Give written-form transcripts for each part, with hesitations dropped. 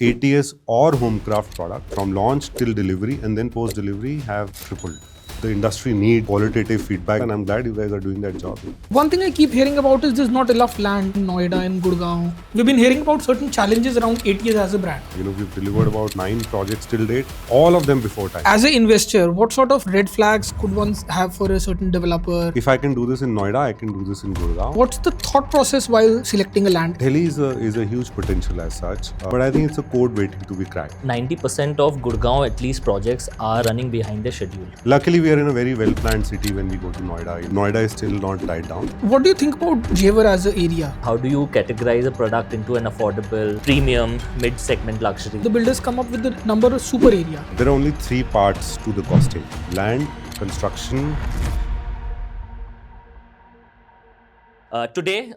ATS or HomeKraft product from launch till delivery and then post delivery have tripled. The industry need qualitative feedback, and I'm glad you guys are doing that job. One thing I keep hearing about is there's not enough land in Noida and Gurgaon. We've been hearing about certain challenges around ATS as a brand. We've delivered about 9 projects till date, all of them before time. As an investor, what sort of red flags could one have for a certain developer? If I can do this in Noida, I can do this in Gurgaon. What's the thought process while selecting a land? Delhi is a huge potential as such, but I think it's a code waiting to be cracked. 90% of Gurgaon at least projects are running behind the schedule. Luckily, we are in a very well-planned city when we go to Noida. Noida is still not tied down. What do you think about Jewar as an area? How do you categorize a product into an affordable, premium, mid-segment luxury? The builders come up with the number of super area. There are only 3 parts to the costing: land, construction. Today,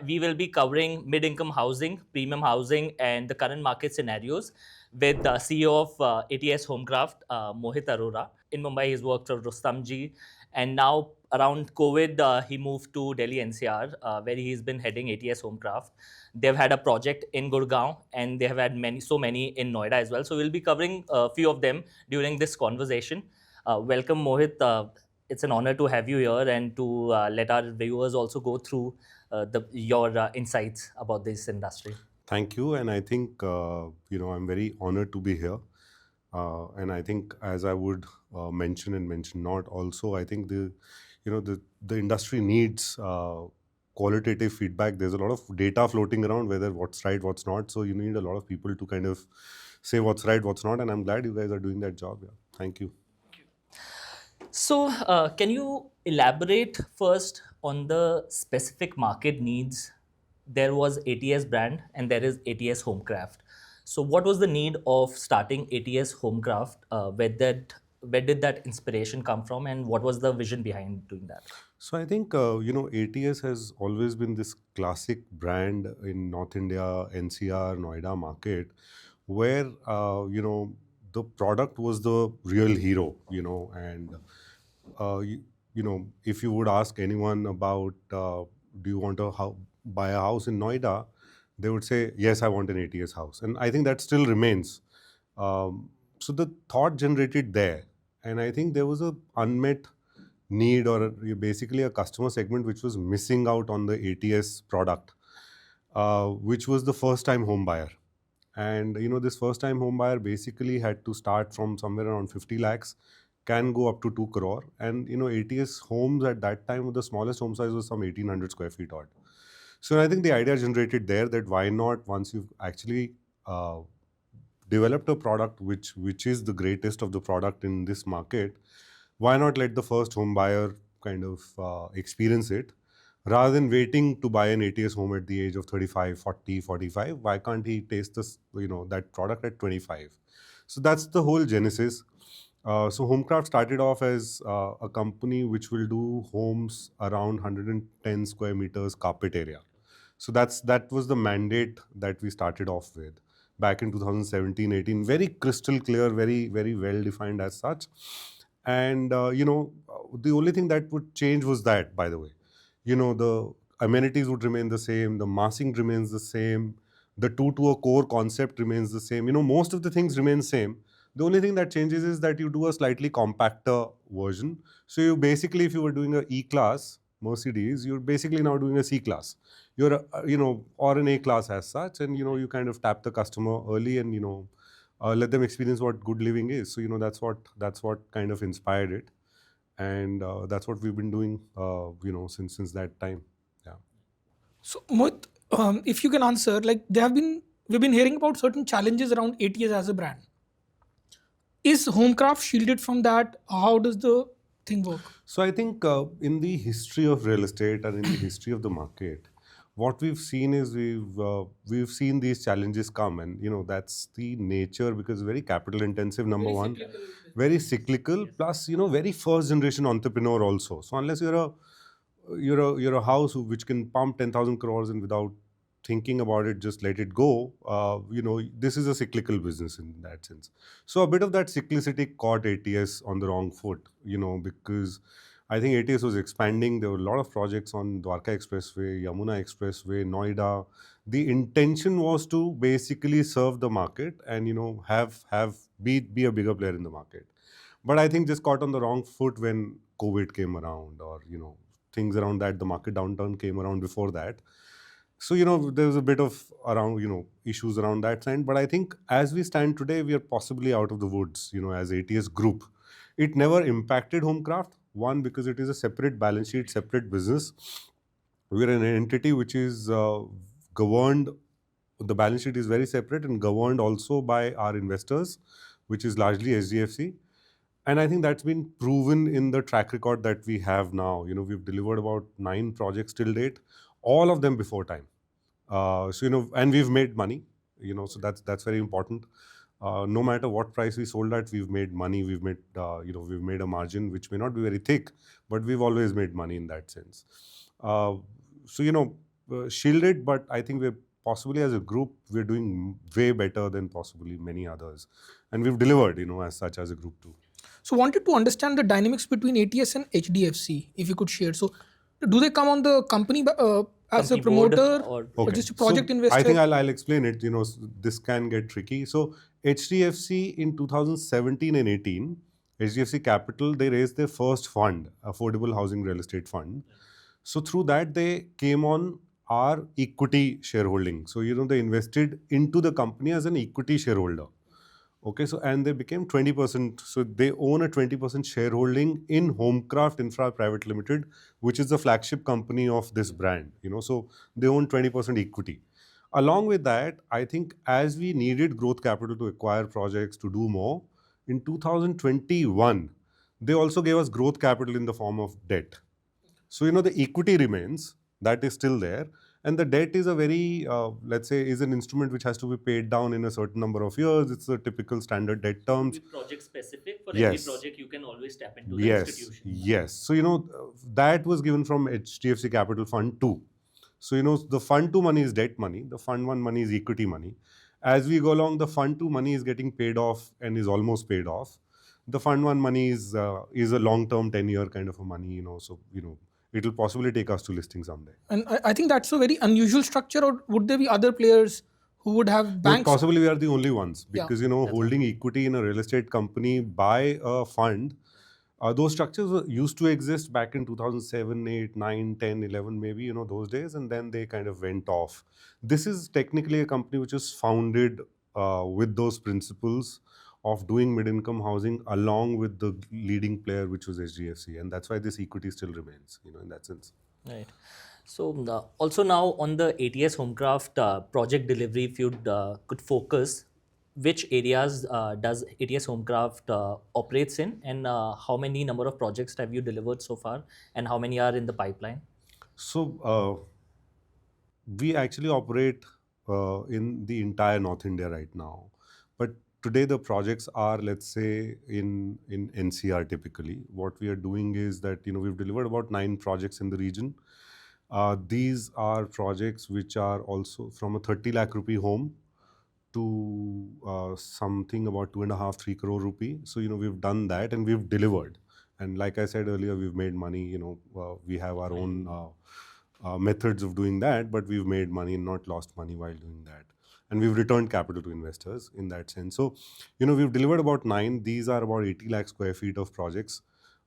we will be covering mid-income housing, premium housing, and the current market scenarios with the CEO of ATS HomeKraft, Mohit Arora. In Mumbai, he's worked for Rustamji, and now around COVID, he moved to Delhi NCR, where he's been heading ATS HomeKraft. They've had a project in Gurgaon, and they have had so many in Noida as well. So we'll be covering a few of them during this conversation. Welcome, Mohit. It's an honor to have you here and to let our viewers also go through your insights about this industry. Thank you, and I think I'm very honored to be here. And I think, as I would mention and mention not also, I think the industry needs qualitative feedback. There's a lot of data floating around whether what's right, what's not. So you need a lot of people to kind of say what's right, what's not, and I'm glad you guys are doing that job. Yeah, thank you. So, can you elaborate first on the specific market needs? There was ATS brand and there is ATS HomeKraft. So, what was the need of starting ATS HomeKraft? Where did that inspiration come from, and what was the vision behind doing that? So I think ATS has always been this classic brand in North India, NCR, Noida market, where the product was the real hero. And if you would ask anyone about do you want to buy a house in Noida, they would say yes, I want an ATS house, and I think that still remains. So the thought generated there, and I think there was a unmet need, or basically a customer segment which was missing out on the ATS product, which was the first time home buyer. And this first time home buyer basically had to start from somewhere around 50 lakhs, can go up to 2 crore. And ATS homes at that time, the smallest home size was some 1800 square feet odd. So I think the idea generated there that why not, once you've actually developed a product which is the greatest of the product in this market, why not let the first home buyer kind of experience it, rather than waiting to buy an ATS home at the age of 35, 40, 45? Why can't he taste this, that product at 25? So that's the whole genesis. So HomeKraft started off as a company which will do homes around 110 square meters carpet area. So that was the mandate that we started off with back in 2017-18. Very crystal clear, very, very well defined as such. And the only thing that would change was that, by the way, the amenities would remain the same, the massing remains the same, the two to a core concept remains the same. Most of the things remain same. The only thing that changes is that you do a slightly compactor version. So you basically, if you were doing a E-class Mercedes, you're basically now doing a C-class. You're or an A-class as such, and you kind of tap the customer early and let them experience what good living is. So that's what kind of inspired it, and that's what we've been doing since that time. Yeah. So Mohit, if you can answer, like we've been hearing about certain challenges around ATS as a brand. Is HomeKraft shielded from that? How does the thing work? So I think in the history of real estate and in the history of the market, what we've seen is we've seen these challenges come, and that's the nature, because very capital intensive, number one, very cyclical, plus very first generation entrepreneur also. So unless you're a house which can pump 10,000 crores and without thinking about it, just let it go. This is a cyclical business in that sense. So a bit of that cyclicity caught ATS on the wrong foot, because I think ATS was expanding. There were a lot of projects on Dwarka Expressway, Yamuna Expressway, Noida. The intention was to basically serve the market and be a bigger player in the market. But I think just caught on the wrong foot when COVID came around, or things around that. The market downturn came around before that. So there was a bit of around issues around that side. But I think as we stand today, we are possibly out of the woods. As ATS Group, it never impacted HomeKraft. One, because it is a separate balance sheet, separate business. We're an entity which is governed. The balance sheet is very separate and governed also by our investors, which is largely HDFC. And I think that's been proven in the track record that we have now. We've delivered about 9 projects till date, all of them before time. And we've made money. So that's very important. No matter what price we sold at, we've made money. We've made a margin which may not be very thick, but we've always made money in that sense. Shielded, but I think we're possibly as a group, we're doing way better than possibly many others. And we've delivered, as such as a group too. So wanted to understand the dynamics between ATS and HDFC, if you could share. So do they come on the company as a Company board promoter or or just a project so investor? I think I'll explain it. This can get tricky. So HDFC in 2017 and 18, HDFC Capital, they raised their first fund, Affordable Housing Real Estate Fund. So through that, they came on our equity shareholding. So, they invested into the company as an equity shareholder. Okay, so and they became 20%. So they own a 20% shareholding in HomeKraft Infra Private Limited, which is the flagship company of this brand. So they own 20% equity. Along with that, I think as we needed growth capital to acquire projects to do more, in 2021, they also gave us growth capital in the form of debt. So the equity remains, that is still there. And the debt is a very, let's say, is an instrument which has to be paid down in a certain number of years. It's the typical standard debt terms. project specific. For Yes. every project, you can always tap into the Yes, institution. yes. So, that was given from HDFC Capital Fund 2. So, the Fund 2 money is debt money. The Fund 1 money is equity money. As we go along, the Fund 2 money is getting paid off and is almost paid off. The Fund 1 money is a long-term 10-year kind of a money, so, it will possibly take us to listing someday. And I think that's a very unusual structure. Or would there be other players who would have But banks? possibly we are the only ones, Yeah. because holding equity in a real estate company by a fund, those structures used to exist back in 2007, 8, 9, 10, 11 maybe, those days, and then they kind of went off. This is technically a company which was founded with those principles of doing mid-income housing along with the leading player, which was HDFC, and that's why this equity still remains, in that sense. Right. So also now on the ATS HomeKraft project delivery, if you could focus, which areas does ATS HomeKraft operates in, and how many number of projects have you delivered so far, and how many are in the pipeline? So we actually operate in the entire North India right now, but today the projects are, let's say, in NCR typically. What we are doing is that we've delivered about 9 projects in the region. These are projects which are also from a 30 lakh rupee home to something about 2.5-3 crore rupee. So we've done that and we've delivered. And like I said earlier, we've made money. We have our own methods of doing that, but we've made money and not lost money while doing that. And we've returned capital to investors in that sense. So, we've delivered about 9. These are about 80 lakh square feet of projects.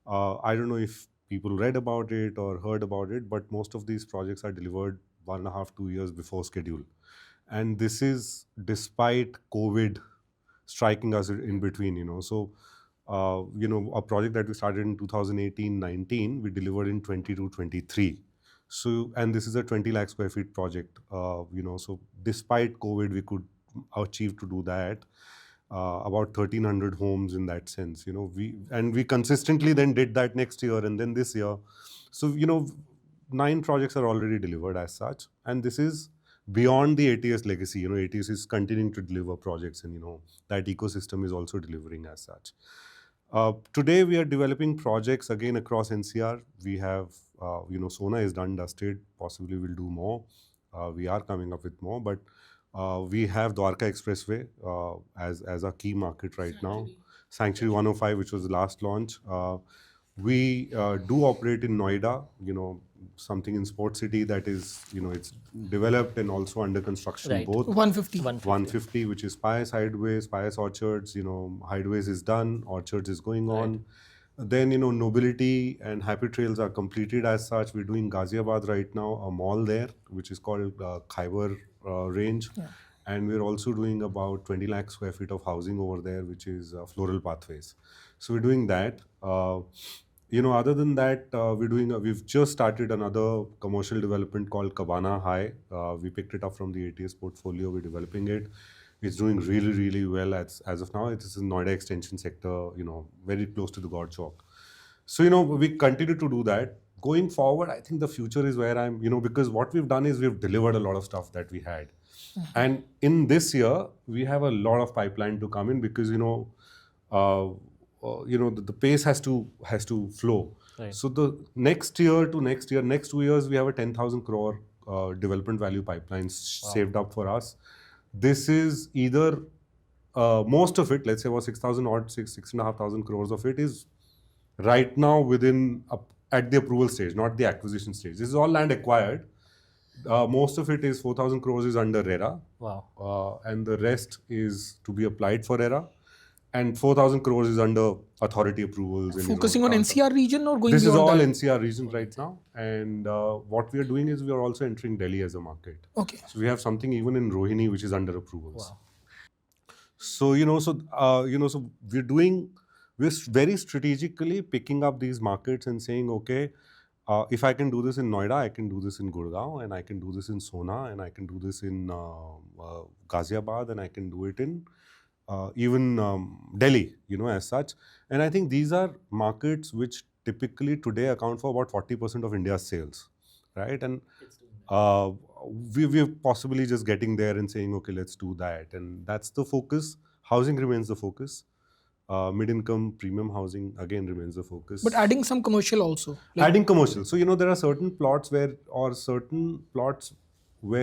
I don't know if people read about it or heard about it, but most of these projects are delivered 1.5-2 years before schedule. And this is despite COVID striking us in between, So, a project that we started in 2018-19, we delivered in 22-23. So, and this is a 20 lakh square feet project, so despite COVID, we could achieve to do that. About 1,300 homes in that sense, we consistently then did that next year and then this year. So, 9 projects are already delivered as such. And this is beyond the ATS legacy. ATS is continuing to deliver projects and, that ecosystem is also delivering as such. Today, we are developing projects again across NCR. We have, Sona is done, dusted. Possibly we'll do more. We are coming up with more, but we have Dwarka Expressway as a key market right now. Sanctuary 105, which was the last launch. We do operate in Noida, something in Sports City that is, it's developed and also under construction Right. both. 150. 150, which is Pius Hideways, Pius Orchards, Hideways is done, Orchards is going on. Then, Nobility and Happy Trails are completed as such. We're doing Ghaziabad right now, a mall there, which is called Khyber Range. And we're also doing about 20 lakh square feet of housing over there, which is Floral Pathways. So we're doing that. Other than that, we've just started another commercial development called Cabana High. We picked it up from the ATS portfolio. We're developing it. It's doing really, really well as of now. It is in Noida extension sector, very close to the God Chowk. So, we continue to do that. Going forward, I think the future is where I'm, because what we've done is we've delivered a lot of stuff that we had. And in this year, we have a lot of pipeline to come in because, the pace has to flow. Right. So the next 2 years, we have a 10,000 crore development value pipeline saved up for us. This is either most of it, let's say about 6,000 or 6,500 crores of it is right now at the approval stage, not the acquisition stage. This is all land acquired. Most of it is 4,000 crores is under RERA. Wow. And the rest is to be applied for RERA. And 4,000 crores is under authority approvals. And, Focusing on NCR region or going this is beyond all that? NCR region right now. And what we are doing is we are also entering Delhi as a market. Okay. So we have something even in Rohini, which is under approvals. Wow. So, so we're very strategically picking up these markets and saying, okay, if I can do this in Noida, I can do this in Gurgaon, and I can do this in Sona, and I can do this in Ghaziabad, and I can do it in even Delhi, as such. And I think these are markets which typically today account for about 40% of India's sales, right? And we're possibly just getting there and saying, okay, let's do that. And that's the focus. Housing remains the focus. Mid-income premium housing again remains the focus. But adding some commercial also. Adding commercial. So, there are certain plots where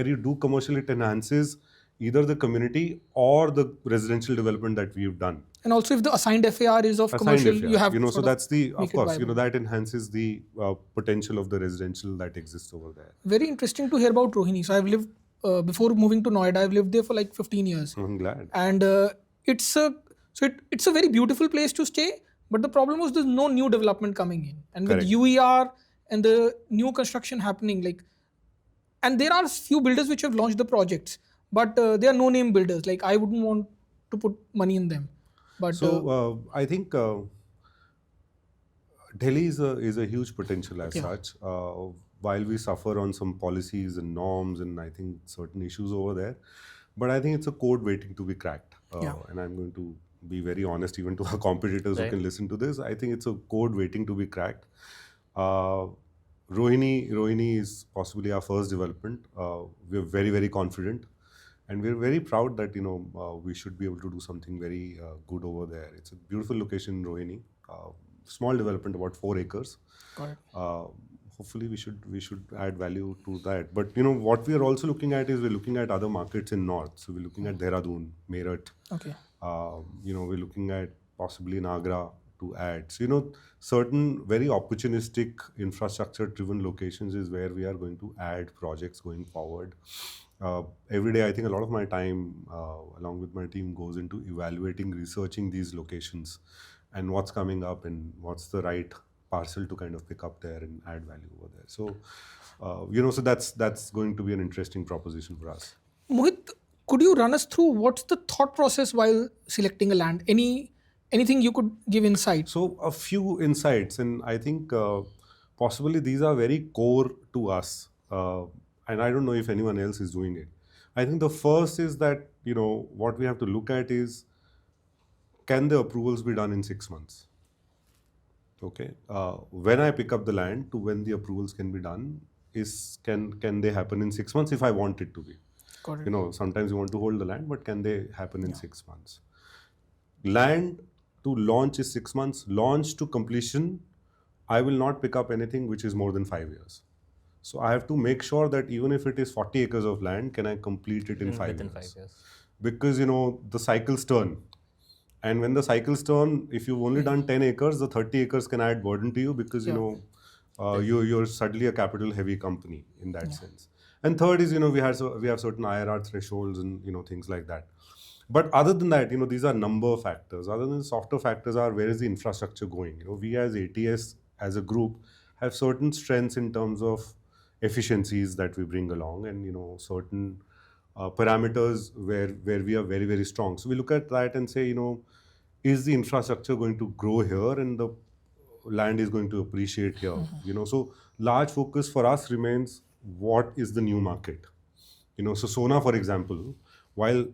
you do commercial, it enhances either the community or the residential development that we've done. And also if the assigned FAR is of Assigned commercial, FAR, you have to so that's of course, viable. that enhances the potential of the residential that exists over there. Very interesting to hear about Rohini. So I've lived, before moving to Noida, I've lived there for like 15 years. I'm glad. And it's a very beautiful place to stay. But the problem was there's no new development coming in. And Correct. with UER and the new construction happening, and there are few builders which have launched the projects, but they are no-name builders. Like I wouldn't want to put money in them. But So I think Delhi is a huge potential as such. While we suffer on some policies and norms and I think certain issues over there, but I think it's a code waiting to be cracked. And I'm going to be very honest even to our competitors who can listen to this. I think it's a code waiting to be cracked. Rohini is possibly our first development. We're very, very confident. And we're very proud that, we should be able to do something very good over there. It's a beautiful location in Rohini. Small development, about 4 acres. Got it. Hopefully we should add value to that. But, what we are also looking at is we're looking at other markets in North. So we're looking at Dehradun, Meerut. Okay. We're looking at possibly Nagra to add. So, certain very opportunistic infrastructure-driven locations is where we are going to add projects going forward. Every day, I think a lot of my time, along with my team, goes into evaluating, researching these locations and what's coming up and what's the right parcel to kind of pick up there and add value over there. So, so that's going to be an interesting proposition for us. Mohit, could you run us through what's the thought process while selecting a land? Anything you could give insight? So a few insights, and I think possibly these are very core to us. And I don't know if anyone else is doing it. I think the first is that, what we have to look at is, can the approvals be done in 6 months? Okay. When I pick up the land to when the approvals can be done, can they happen in 6 months if I want it to be? Got it. Sometimes you want to hold the land, but can they happen in 6 months? Land to launch is 6 months. Launch to completion, I will not pick up anything which is more than 5 years. So I have to make sure that even if it is 40 acres of land, can I complete it in 5 years? Within 5 years. Because, the cycles turn. And when the cycles turn, if you've only done 10 acres, the 30 acres can add burden to you because, Yeah. you're suddenly a capital heavy company in that sense. And third is, we have certain IRR thresholds and, things like that. But other than that, these are number factors. Other than the softer factors are where is the infrastructure going? We as ATS, as a group, have certain strengths in terms of efficiencies that we bring along and, certain parameters where we are very, very strong. So we look at that and say, is the infrastructure going to grow here and the land is going to appreciate here? So large focus for us remains what is the new market. So Sona, for example, while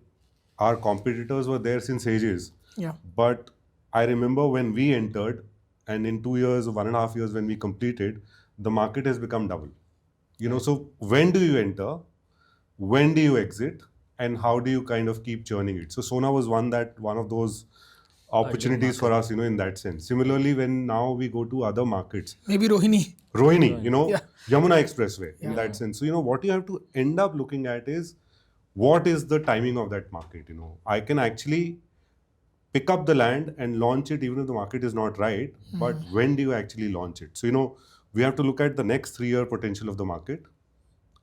our competitors were there since ages, Yeah. but I remember when we entered, and in 2 years, 1.5 years when we completed, the market has become double. So when do you enter? When do you exit? And how do you kind of keep churning it? So Sona was one of those opportunities for us, in that sense. Similarly, when now we go to other markets, Maybe Rohini. Rohini, Yeah. Yamuna Expressway, in that sense. So, what you have to end up looking at is what is the timing of that market? I can actually pick up the land and launch it even if the market is not right, but when do you actually launch it? So, we have to look at the next 3-year potential of the market.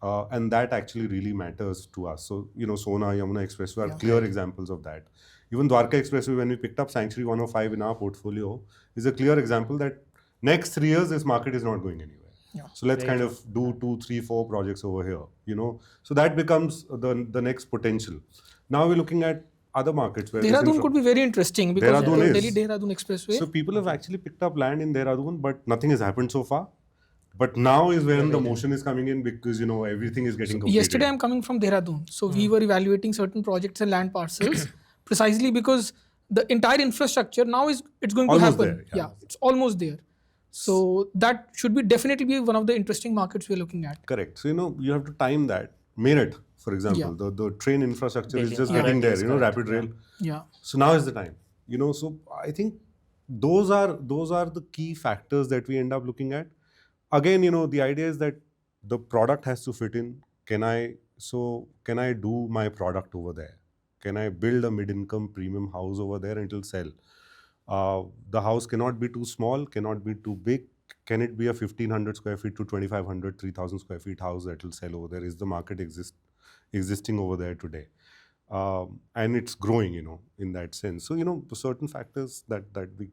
And that actually really matters to us. So, Sona, Yamuna Expressway are clear examples of that. Even Dwarka Expressway, when we picked up Sanctuary 105 in our portfolio, is a clear example that next 3 years, this market is not going anywhere. Yeah. So let's kind of do 2, 3, 4 projects over here, So that becomes the next potential. Now we're looking at other markets where Dehradun could be very interesting because Dehradun the is. Delhi-Dehradun Expressway. So people have actually picked up land in Dehradun, but nothing has happened so far. But now is when the motion is coming in because, everything is getting completed. Yesterday, I'm coming from Dehradun. So we were evaluating certain projects and land parcels precisely because the entire infrastructure now it's going Almost to happen. there, yeah. It's almost there. So that should be definitely be one of the interesting markets we're looking at. Correct. So, you have to time that. Meerut, for example, the train infrastructure is just getting there, rapid rail. Yeah. So now is the time. So I think those are the key factors that we end up looking at. Again, the idea is that the product has to fit in. Can I do my product over there? Can I build a mid-income premium house over there and it will sell? The house cannot be too small, cannot be too big. Can it be a 1,500 square feet to 2,500, 3,000 square feet house that will sell over there? Is the market existing over there today? And it's growing, in that sense. So, certain factors that we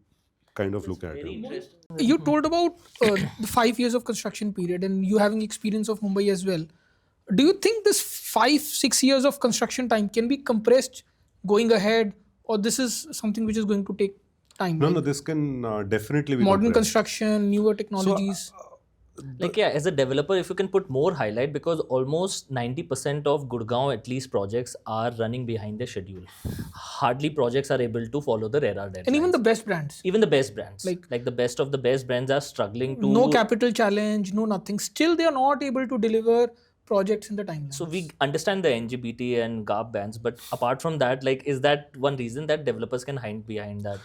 kind of look at. You told about the 5 years of construction period and you having experience of Mumbai as well. Do you think this 5-6 years of construction time can be compressed going ahead, or this is something which is going to take time? No, this can definitely be Modern compressed. construction, newer technologies. As a developer, if you can put more highlight, because almost 90% of Gurgaon at least projects are running behind their schedule. Hardly projects are able to follow the RERA deadlines. And even the best brands. Even the best brands, Like the best of the best brands are struggling to. No capital challenge, no nothing. Still, they are not able to deliver projects in the timeline. So we understand the NGBT and GAP bans, but apart from that, is that one reason that developers can hide behind that?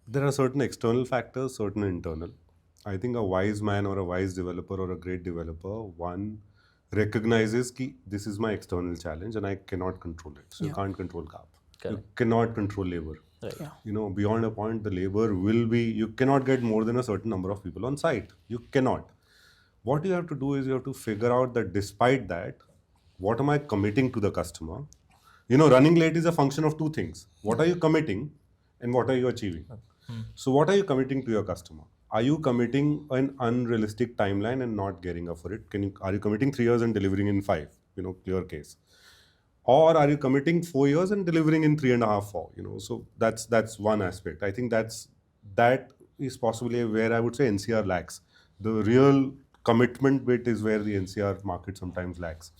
There are certain external factors, certain internal. I think a wise man or a wise developer or a great developer, one recognizes that this is my external challenge and I cannot control it. So you can't control GAP. You cannot control labor. Right. Yeah. Beyond a point, the labor will be, you cannot get more than a certain number of people on site. You cannot. What you have to do is you have to figure out that despite that, what am I committing to the customer? Running late is a function of two things. What are you committing and what are you achieving? So what are you committing to your customer? Are you committing an unrealistic timeline and not gearing up for it? Are you committing 3 years and delivering in 5? Clear case. Or are you committing 4 years and delivering in 3.5, 4? So that's one aspect. I think that is possibly where I would say NCR lacks. The real commitment bit is where the NCR market sometimes lacks.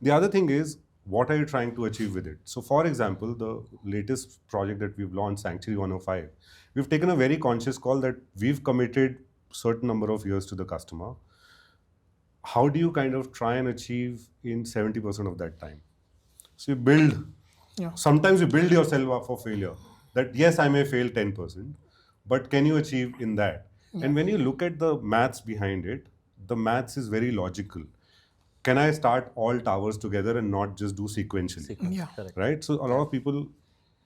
The other thing is, what are you trying to achieve with it? So, for example, the latest project that we've launched, Sanctuary 105, we've taken a very conscious call that we've committed certain number of years to the customer. How do you kind of try and achieve in 70% of that time? So you build, sometimes you build yourself up for failure. That yes, I may fail 10%, but can you achieve in that? And when you look at the maths behind it, the maths is very logical. Can I start all towers together and not just do sequentially? Yeah. Correct. Right? So a lot of people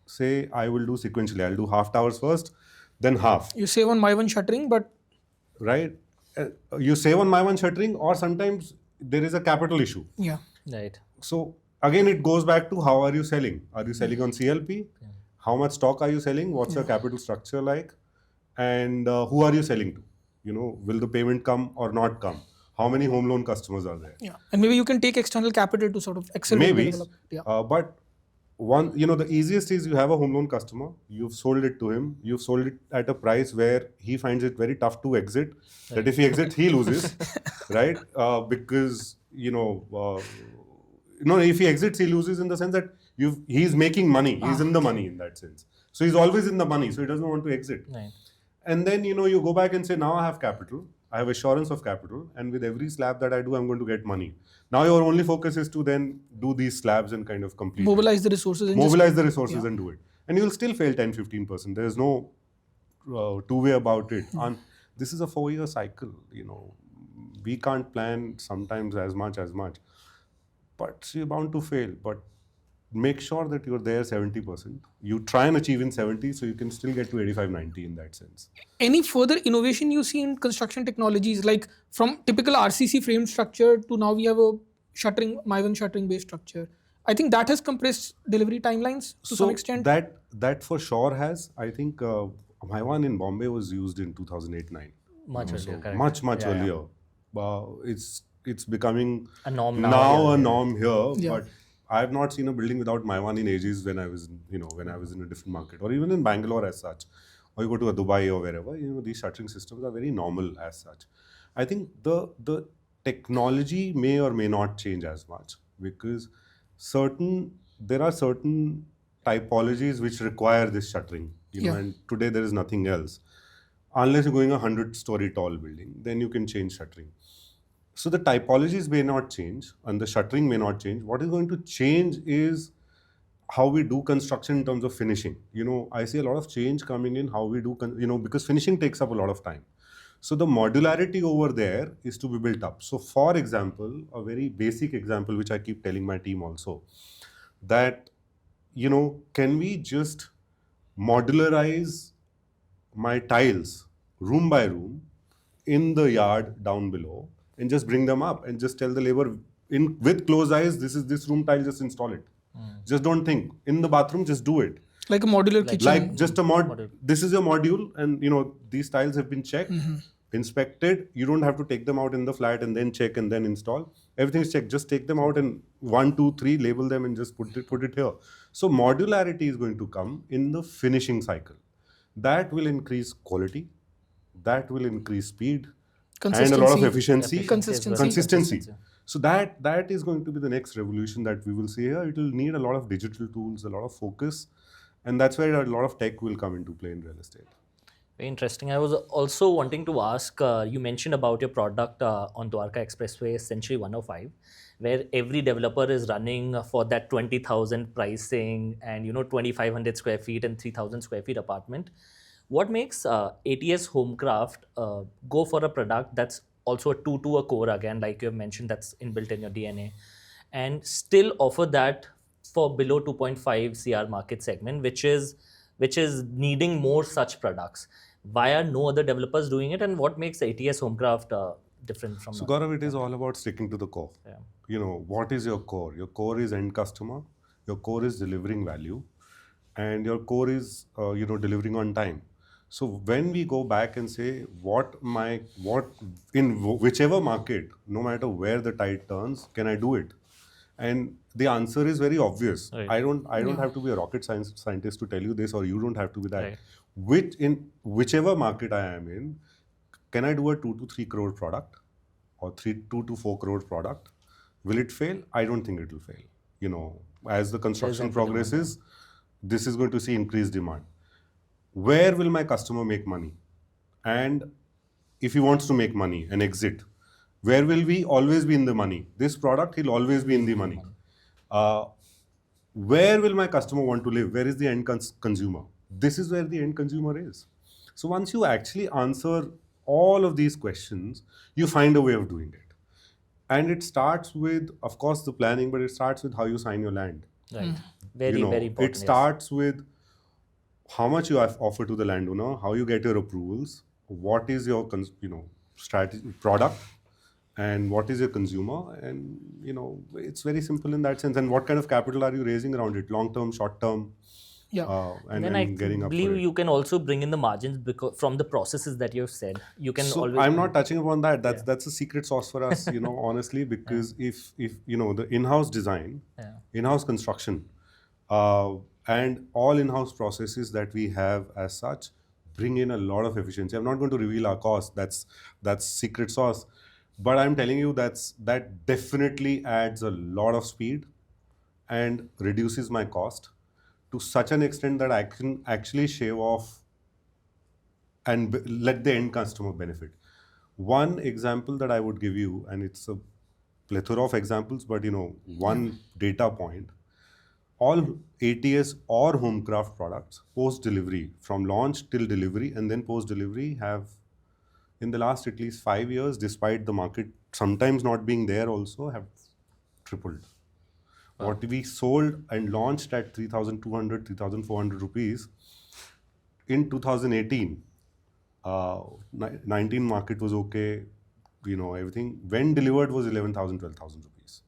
say I will do sequentially. I'll do half towers first, then half. You save on my one shuttering, but Right? You save on my one shuttering, or sometimes there is a capital issue. yeah, Right. So again, it goes back to how are you selling? Are you selling on CLP? How much stock are you selling? What's your capital structure like? And who are you selling to? Will the payment come or not come? How many home loan customers are there? yeah, and maybe you can take external capital to sort of accelerate the Maybe. development. Yeah, But the easiest is you have a home loan customer, you've sold it to him, you've sold it at a price where he finds it very tough to exit. That if he exits, he loses, right? Because, if he exits, he loses in the sense that he's making money. He's in the money in that sense. So he's always in the money. So he doesn't want to exit. Right. And then, you go back and say, now I have capital. I have assurance of capital. And with every slab that I do, I'm going to get money. Now your only focus is to then do these slabs and kind of complete it. mobilize the resources. And Mobilize the resources and do it. And you will still fail 10-15%. There is no two-way about it. And this is a 4-year cycle. We can't plan sometimes as much. But you're bound to fail. But make sure that you're there 70%. You try and achieve in 70, so you can still get to 85-90 in that sense. Any further innovation you see in construction technologies, like from typical RCC frame structure to now we have a shuttering, my one shuttering based structure? I think that has compressed delivery timelines to some extent. That for sure has. I think my one in Bombay was used in 2008-9. Much earlier, correct. Much Yeah, earlier. It's becoming A norm now now. a norm here. Yeah. But I have not seen a building without my one in ages when I was in a different market, or even in Bangalore as such, or you go to a Dubai or wherever. These shuttering systems are very normal as such. I think the technology may or may not change as much because there are certain typologies which require this shuttering. And today there is nothing else. Unless you're going a 100-story tall building, then you can change shuttering. So the typologies may not change and the shuttering may not change. What is going to change is how we do construction in terms of finishing. I see a lot of change coming in how we do, because finishing takes up a lot of time. So the modularity over there is to be built up. So for example, a very basic example, which I keep telling my team also, that, can we just modularize my tiles room by room in the yard down below and just bring them up and just tell the labor with closed eyes, this is this room tile, just install it. Just don't think. In the bathroom, just do it. Like a modular kitchen. Like just a module. This is your module, and these tiles have been checked, inspected. You don't have to take them out in the flat and then check and then install. Everything is checked. Just take them out and 1, 2, 3 label them and just put it here. So modularity is going to come in the finishing cycle. That will increase quality. That will increase speed. And a lot of efficiency. Consistency. So that is going to be the next revolution that we will see here. It will need a lot of digital tools, a lot of focus, and that's where a lot of tech will come into play in real estate. Very interesting. I was also wanting to ask, you mentioned about your product on Dwarka Expressway, Century 105, where every developer is running for that 20,000 pricing and 2,500 square feet and 3,000 square feet apartment. What makes ATS HomeKraft go for a product that's also a 2 to a core again, like you have mentioned, that's inbuilt in your DNA, and still offer that for below 2.5 CR market segment, which is needing more such products? Why are no other developers doing it, and what makes ATS HomeKraft different from? So Gaurav, it is all about sticking to the core. Yeah. What is your core? Your core is end customer. Your core is delivering value, and your core is delivering on time. So when we go back and say what in whichever market, no matter where the tide turns, can I do it? And the answer is very obvious. Right. I don't have to be a rocket scientist to tell you this, or you don't have to be that. Right. In whichever market I am in, can I do a 2 to 3 crore product or 2 to 4 crore product? Will it fail? I don't think it will fail. As the construction progresses, this is going to see increased demand. Where will my customer make money? And if he wants to make money and exit, where will we always be in the money? This product, he'll always be in the money. Where will my customer want to live? Where is the end consumer? This is where the end consumer is. So once you actually answer all of these questions, you find a way of doing it. And it starts with, of course, the planning, but it starts with how you sign your land. Right. Very, very important. It starts with how much you offer to the landowner, how you get your approvals, what is your strategy product, and what is your consumer, and it's very simple in that sense. And what kind of capital are you raising around it, long term, short term, Yeah. Then I and getting up for believe it. you can also bring in the margins because from the processes that you've said, you can So always. I'm not touching upon that. Yeah. That's a secret sauce for us, honestly, because if the in-house design, Yeah. in-house construction, uh, and all in-house processes that we have as such bring in a lot of efficiency. I'm not going to reveal our cost. That's secret sauce, but I'm telling you that definitely adds a lot of speed and reduces my cost to such an extent that I can actually shave off and let the end customer benefit. One example that I would give you, and it's a plethora of examples, but one data point: all ATS or HomeKraft products post delivery, from launch till delivery, and then post delivery, have in the last at least 5 years, despite the market sometimes not being there, also have tripled. What we sold and launched at 3,200, 3,400 rupees in 2018, 19 market was okay, everything. When delivered was 11,000, 12,000 rupees.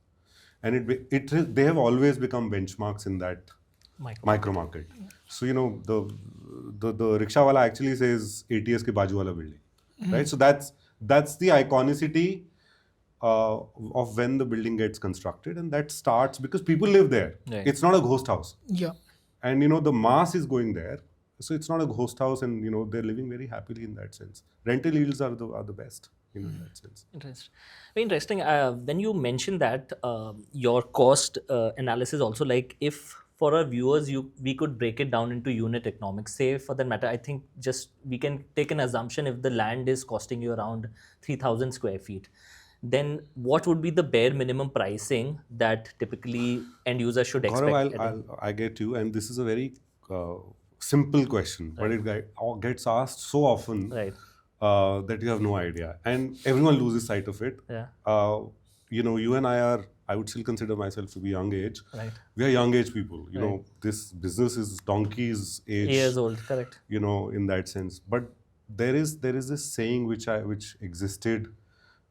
And they have always become benchmarks in that micro market. So, the rickshaw wala actually says ATS ke baju wala building, right? So that's the iconicity of when the building gets constructed, and that starts because people live there. Right. It's not a ghost house. Yeah. And the mass is going there, so it's not a ghost house, and they're living very happily in that sense. Rental yields are the best, in that sense. Interesting. Very interesting. When you mentioned that your cost analysis also, like if for our viewers, we could break it down into unit economics. Say for that matter, I think just we can take an assumption if the land is costing you around 3,000 square feet, then what would be the bare minimum pricing that typically end users should expect? Gaurav, I get you, and this is a very simple question, but it gets asked so often, Right. that you have no idea, and everyone loses sight of it. Yeah. You and I would still consider myself to be young age. Right. We are young age people. This business is donkey's age. Years old, correct. In that sense. But there is this saying which existed,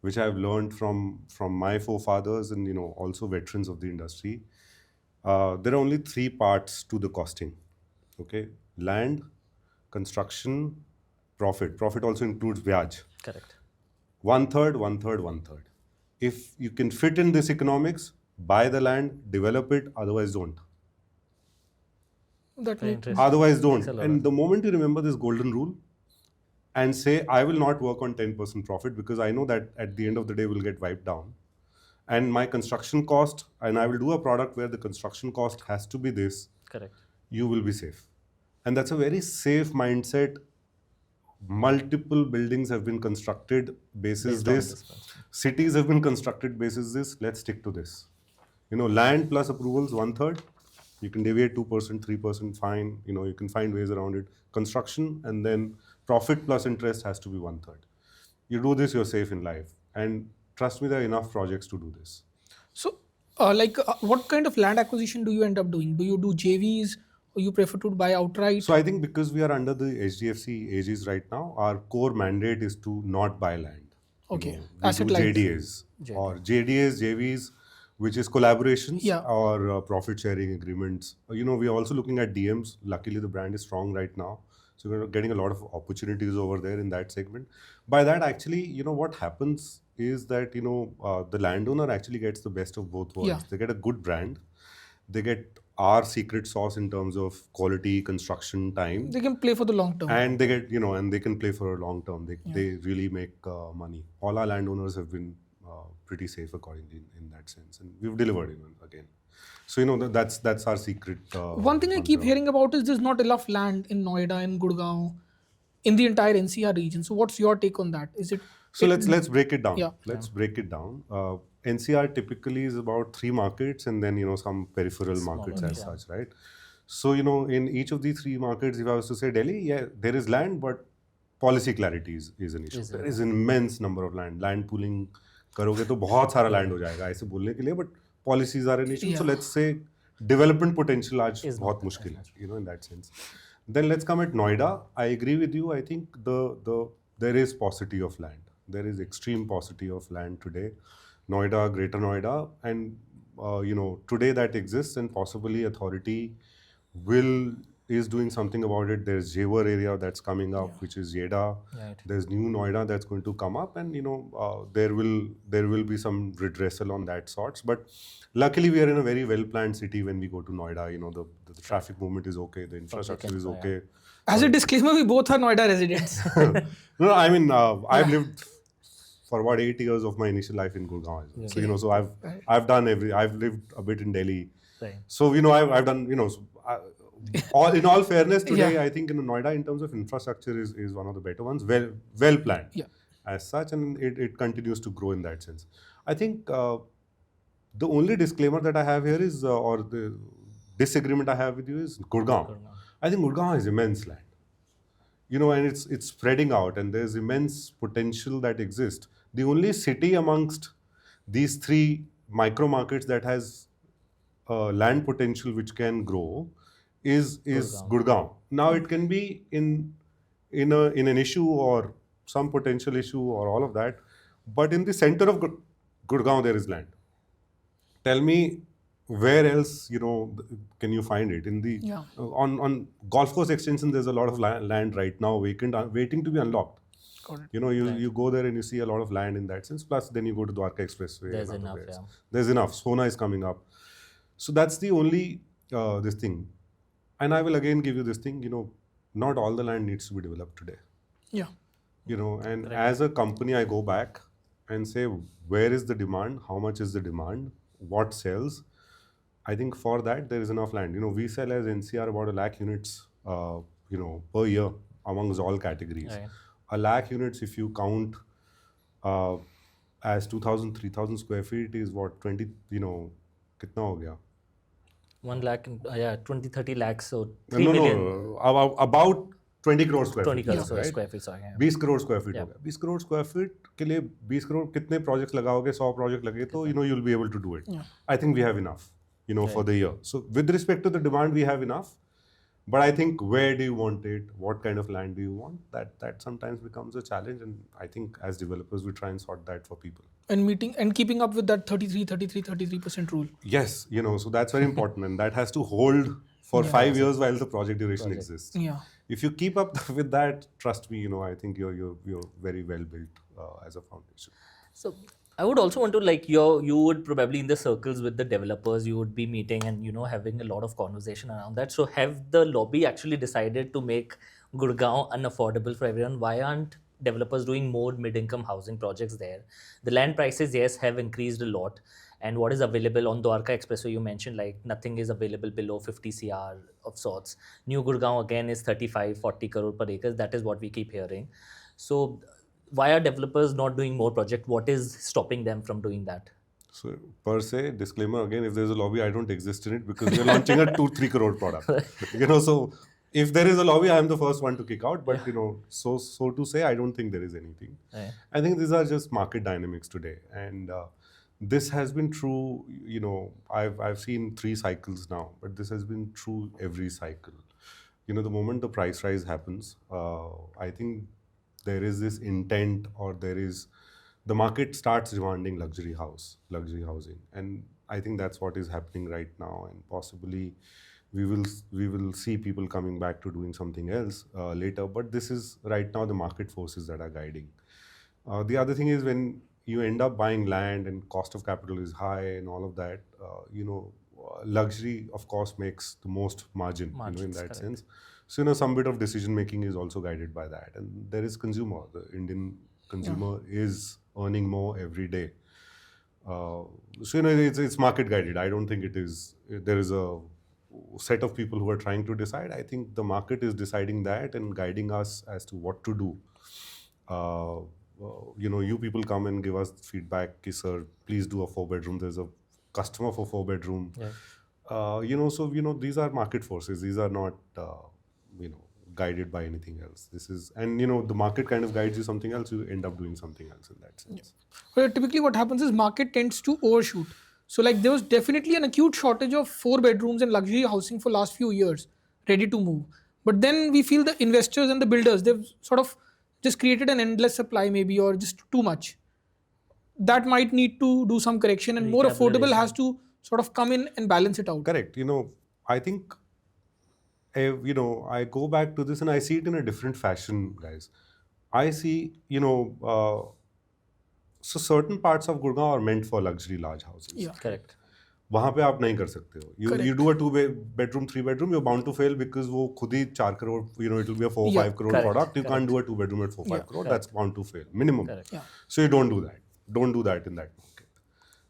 which I've learned from my forefathers and also veterans of the industry. There are only three parts to the costing. Okay, land, construction, profit. Profit also includes vyaj. Correct. 1/3, 1/3, 1/3. If you can fit in this economics, buy the land, develop it. Otherwise, don't. That Very makes interesting. Otherwise, don't. Makes a lot And the moment you remember this golden rule and say, I will not work on 10% profit because I know that at the end of the day will get wiped down. And my construction cost, and I will do a product where the construction cost has to be this, Correct. you will be safe. And that's a very safe mindset. Multiple buildings have been constructed basis Based on this. this concept. Cities have been constructed basis this. Let's stick to this. Land plus approvals, 1/3. You can deviate 2%, 3%, fine. You can find ways around it. Construction, and then profit plus interest has to be 1/3. You do this, you're safe in life. And trust me, there are enough projects to do this. So, what kind of land acquisition do you end up doing? Do you do JVs, or you prefer to buy outright? So I think because we are under the HDFC AGs right now, our core mandate is to not buy land. Okay. We Asset do light. JDAs or JDAs, JVs, which is collaborations, Yeah. or profit sharing agreements. We are also looking at DMs. Luckily, the brand is strong right now. So we're getting a lot of opportunities over there in that segment. By that, actually, what happens is that, the landowner actually gets the best of both worlds. Yeah. They get a good brand. They get our secret sauce in terms of quality, construction, time. They can play for the long term. And they get, and they can play for a long term. They really make money. All our landowners have been pretty safe accordingly in that sense. And we've delivered again. So, that's our secret. One thing I keep hearing about is there's not enough land in Noida, in Gurgaon, in the entire NCR region. So what's your take on that? Is it? So let's break it down. Yeah. Let's break it down. NCR typically is about 3 markets and then some peripheral markets as such, right? So in each of these 3 markets, if I was to say Delhi, yeah, there is land, but policy clarity is an issue. There is an immense number of land pooling. करोगे तो बहुत सारा land हो जाएगा ऐसे बोलने के लिए, but policies are an issue. So let's say development potential आज बहुत मुश्किल है, in that sense. Then let's come at Noida. I agree with you. I think there is paucity of land. There is extreme paucity of land today. Noida, Greater Noida, and today that exists, and possibly authority will is doing something about it. There's Jewar area that's coming up, which is Yeda. Right. There's new Noida that's going to come up, and there will be some redressal on that sorts. But luckily, we are in a very well planned city. When we go to Noida, the traffic movement is okay, the infrastructure is okay. As a disclaimer, we both are Noida residents. No, I mean, I've lived for about 8 years of my initial life in Gurgaon as well. So so I've lived a bit in Delhi. Right. So I've done in all fairness today, I think Noida in terms of infrastructure is one of the better ones. Well planned. Yeah. As such, and it continues to grow in that sense. I think the only disclaimer that I have here is, or the disagreement I have with you is Gurgaon. I think Gurgaon is immense land. And it's spreading out, and there's immense potential that exists. The only city amongst these three micro markets that has land potential which can grow is Gurgaon. Now it can be in an issue or some potential issue or all of that, but in the center of Gurgaon there is land. Tell me where else can you find it in the on golf course extension? There's a lot of land right now vacant, waiting to be unlocked. Got it. You go there and you see a lot of land in that sense. Plus, then you go to Dwarka Expressway. There's enough. Yeah. There's enough. Sona is coming up. So that's the only this thing. And I will again give you this thing. Not all the land needs to be developed today. Yeah. And as a company, I go back and say, where is the demand? How much is the demand? What sells? I think for that there is enough land. We sell as NCR about 1 lakh units, per year amongst all categories. Right. 1 lakh units, if you count as 2,000, 3,000 square feet, is what 20. Kitna ho gaya? 1 lakh, 20, 30 lakhs, so 3 No, million. about 20 crore square 20 feet. crore right? square feet, sorry. 20 crore square feet हो गया. 20 crore square feet के लिए 20 crore कितने projects लगाओगे? 100 project लगे तो you'll be able to do it. I think we have enough, for the year. So with respect to the demand, we have enough. But I think where do you want it? What kind of land do you want? That sometimes becomes a challenge, and I think as developers we try and sort that for people. And keeping up with that 33% rule. Yes, so that's very important, and that has to hold for 5 years while the project duration exists. Yeah. If you keep up with that, trust me, I think you're very well built as a foundation. So I would also want to you would probably in the circles with the developers, you would be meeting and having a lot of conversation around that. So have the lobby actually decided to make Gurgaon unaffordable for everyone? Why aren't developers doing more mid-income housing projects there? The land prices, yes, have increased a lot. And what is available on Dwarka Expressway, you mentioned nothing is available below 50 CR of sorts. New Gurgaon again is 35, 40 crore per acre. That is what we keep hearing. So why are developers not doing more projects? What is stopping them from doing that? So per se, disclaimer again, if there's a lobby, I don't exist in it because we're launching a 2-3 crore product. So if there is a lobby, I am the first one to kick out. But so to say, I don't think there is anything. Yeah. I think these are just market dynamics today, and this has been true. I've seen 3 cycles now, but this has been true every cycle. The moment the price rise happens, I think there is this intent, or the market starts demanding luxury housing, and I think that's what is happening right now, and possibly we will see people coming back to doing something else later. But this is right now the market forces that are guiding. The other thing is when you end up buying land and cost of capital is high and all of that, luxury of course makes the most margin in that sense. So some bit of decision making is also guided by that, and there is consumer. The Indian consumer is earning more every day. So it's market guided. I don't think there is a set of people who are trying to decide. I think the market is deciding that and guiding us as to what to do. You people come and give us feedback, sir, please do a 4-bedroom. There's a customer for 4-bedroom. Yeah. So these are market forces. These are not guided by anything else. This is, and the market kind of guides you something else, you end up doing something else in that sense. Well, typically what happens is market tends to overshoot. So there was definitely an acute shortage of 4 bedrooms and luxury housing for last few years, ready to move. But then we feel the investors and the builders, they've sort of just created an endless supply maybe, or just too much. That might need to do some correction, and more affordable has to sort of come in and balance it out. Correct. I think, I go back to this and I see it in a different fashion, guys. I see, so certain parts of Gurgaon are meant for luxury large houses. Yeah. Correct. वहाँ पे आप नहीं कर सकते हो. You do a 2-bedroom, 3-bedroom, you're bound to fail because वो खुद ही 4 crore, it will be a 4-5 crore Correct. product. You can't do a 2-bedroom at 4-5 crore. That's bound to fail, minimum. So you don't do that. Don't do that in that market.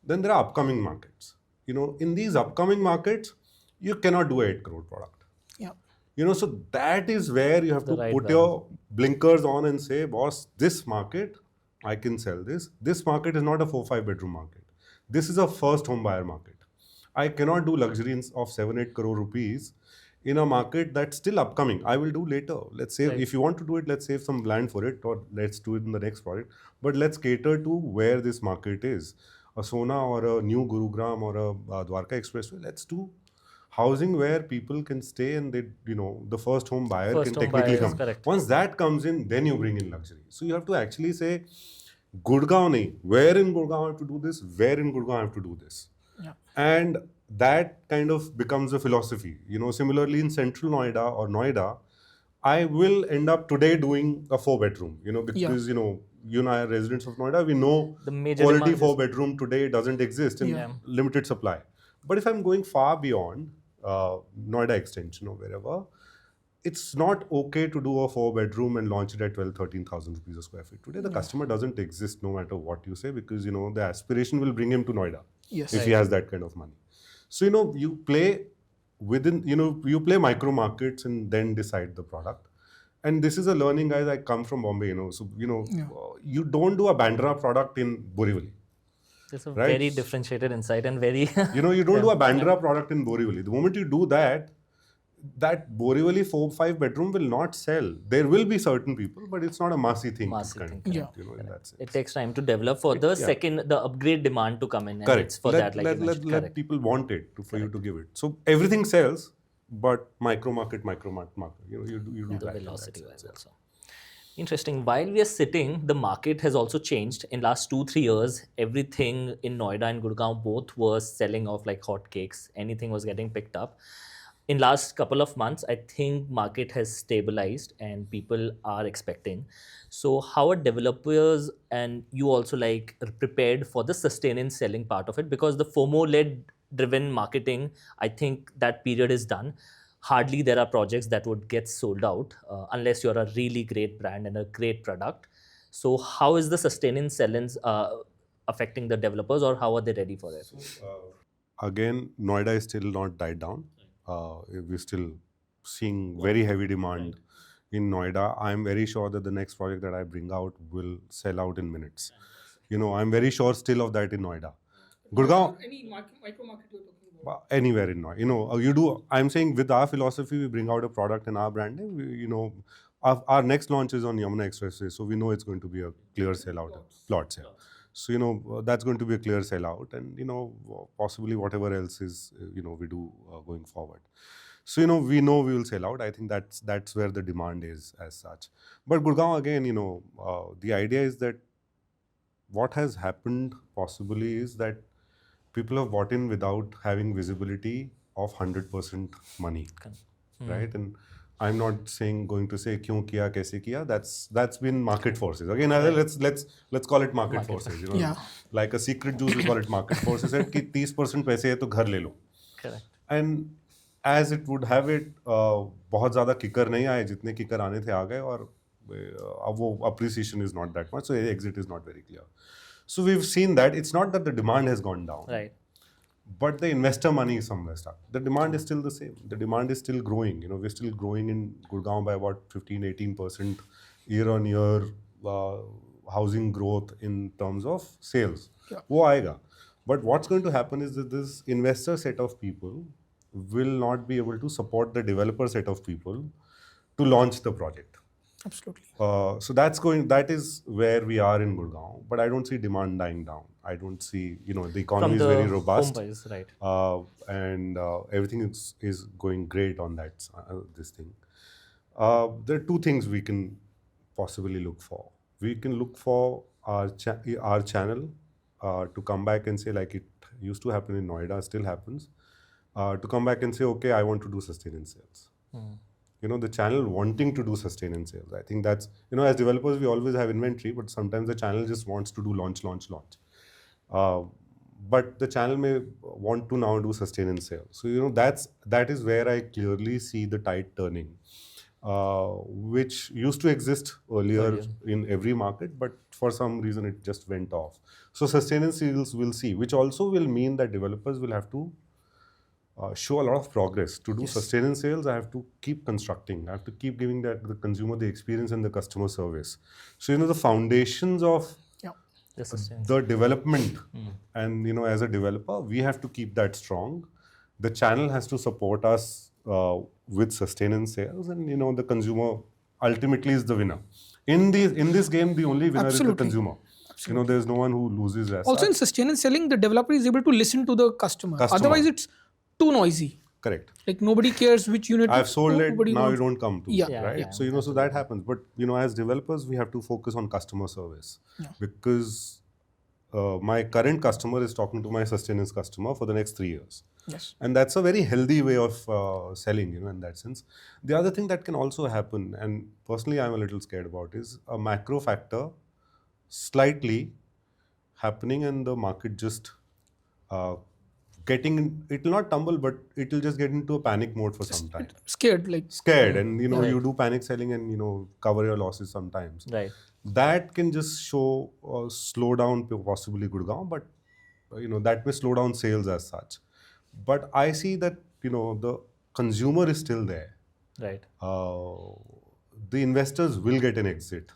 Then there are upcoming markets. In these upcoming markets, you cannot do a 8 crore product. Yeah. So that is where you have to put your blinkers on and say, boss, this market, I can sell this. This market is not a 4-5-bedroom market. This is a first home buyer market. I cannot do luxuries of 7-8 crore rupees in a market that's still upcoming. I will do later. Let's say, if you want to do it, let's save some land for it, or let's do it in the next project. But let's cater to where this market is. A Sona or a new Gurugram or a Dwarka Expressway. Let's do housing where people can stay and they, the first home buyer can technically come. Once that comes in, then you bring in luxury. So you have to actually say, Gurgaon nahi, where in Gurgaon I have to do this, where in Gurgaon I have to do this. Yeah. And that kind of becomes a philosophy. Similarly in central Noida or Noida, I will end up today doing a 4-bedroom, because, you and I are residents of Noida, we know The major quality demand is- 4-bedroom today doesn't exist in limited supply. But if I'm going far beyond Noida extension or wherever, it's not okay to do a 4-bedroom and launch it at 12,000-13,000 rupees a square feet. Today, the customer doesn't exist no matter what you say, because, the aspiration will bring him to Noida if he has that kind of money. So, you play within, you play micro markets and then decide the product. And this is a learning, guys. I come from Bombay, so, you don't do a Bandra product in Borivali. It's a very differentiated insight and very... you don't do a Bandra product in Borivali. The moment you do that, that Borivali 4-5 bedroom will not sell. There will be certain people, but it's not a massy thing. In that sense. It takes time to develop for the the upgrade demand to come in. And Correct. It's for let people want it for you to give it. So everything sells, but micro market. You do the that. velocity wise also. Interesting. While we are sitting, the market has also changed. In last 2-3 years, everything in Noida and Gurgaon both was selling off like hotcakes. Anything was getting picked up. In last couple of months, I think market has stabilized and people are expecting. So how are developers and you also prepared for the sustained selling part of it? Because the FOMO-led driven marketing, I think that period is done. Hardly there are projects that would get sold out unless you're a really great brand and a great product. So how is the sustained selling affecting the developers, or how are they ready for it? Again, Noida is still not died down. We're still seeing very heavy demand in Noida. I'm very sure that the next project that I bring out will sell out in minutes. I'm very sure still of that in Noida. Gurgaon, Any micro market you're talking about? anywhere in Noida. You do. I'm saying with our philosophy, we bring out a product in our branding. Our next launch is on Yamuna Expressway, so we know it's going to be a clear sellout, plot sale. So, that's going to be a clear sellout, and, possibly whatever else is, we do going forward. So, we know we will sell out. I think that's where the demand is as such. But Gurgaon, again, the idea is that what has happened possibly is that people have bought in without having visibility of 100% money, right? And I'm not going to say kyun kiya, kaise kiya. That's been market forces. Again, let's call it market forces. Like a secret juice, we call it market forces. That कि 30% पैसे है तो घर ले लो. Correct. And as it would have it, बहुत ज़्यादा kicker नहीं आए, जितने kicker आने थे आ गए, और अब वो appreciation is not that much, so exit is not very clear. So we've seen that it's not that the demand has gone down. Right. But the investor money is somewhere stuck. The demand is still the same. The demand is still growing. We're still growing in Gurgaon by about 15-18% year-on-year housing growth in terms of sales. वो आएगा. But what's going to happen is that this investor set of people will not be able to support the developer set of people to launch the project. Absolutely. So that is where we are in Gurgaon, but I don't see demand dying down. I don't see, the economy is very robust. Home buyers, right. And everything is going great on that, this thing. There are two things we can possibly look for. We can look for our channel to come back and say, like it used to happen in Noida, still happens, to come back and say, okay, I want to do sustenance sales. The channel wanting to do sustenance sales. I think that's, as developers, we always have inventory, but sometimes the channel just wants to do launch. Uh, but the channel may want to now do sustenance sales. So, that is where I clearly see the tide turning, which used to exist earlier in every market, but for some reason it just went off. So sustenance sales we'll see, which also will mean that developers will have to show a lot of progress. To do sustenance sales, I have to keep constructing. I have to keep giving the consumer the experience and the customer service. So, the foundations of the development and, as a developer, we have to keep that strong. The channel has to support us with sustenance sales, and, the consumer ultimately is the winner. In this game, the only winner is the consumer. There's no one who loses. Also, in sustenance selling, the developer is able to listen to the customer. Otherwise, it's too noisy. Correct. Like nobody cares which unit. I've sold it, now you don't come to it, right? Yeah, So, that happens. But, as developers, we have to focus on customer service because my current customer is talking to my sustenance customer for the next 3 years. Yes. And that's a very healthy way of selling, in that sense. The other thing that can also happen, and personally I'm a little scared about, is a macro factor slightly happening and the market just it will not tumble, but it will just get into a panic mode for some time. Scared. And, you do panic selling and, cover your losses sometimes. Right. That can just show slow down possibly Gurgaon, but, that may slow down sales as such. But I see that, the consumer is still there. Right. The investors will get an exit.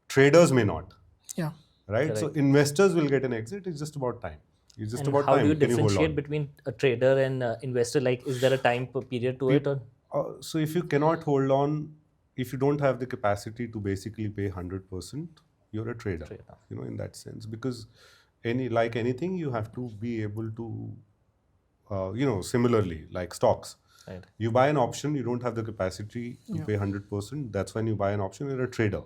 Traders may not. Yeah. Right? Correct. So investors will get an exit. It's just about time. It's just about how time. do you Can hold differentiate on? between a trader and investor? Like, is there a time period to it? Or? So if you cannot hold on, if you don't have the capacity to basically pay 100%, you're a trader. In that sense, because like anything, you have to be able to, similarly, like stocks. Right. You buy an option, you don't have the capacity to pay 100%. That's when you buy an option. You're a trader.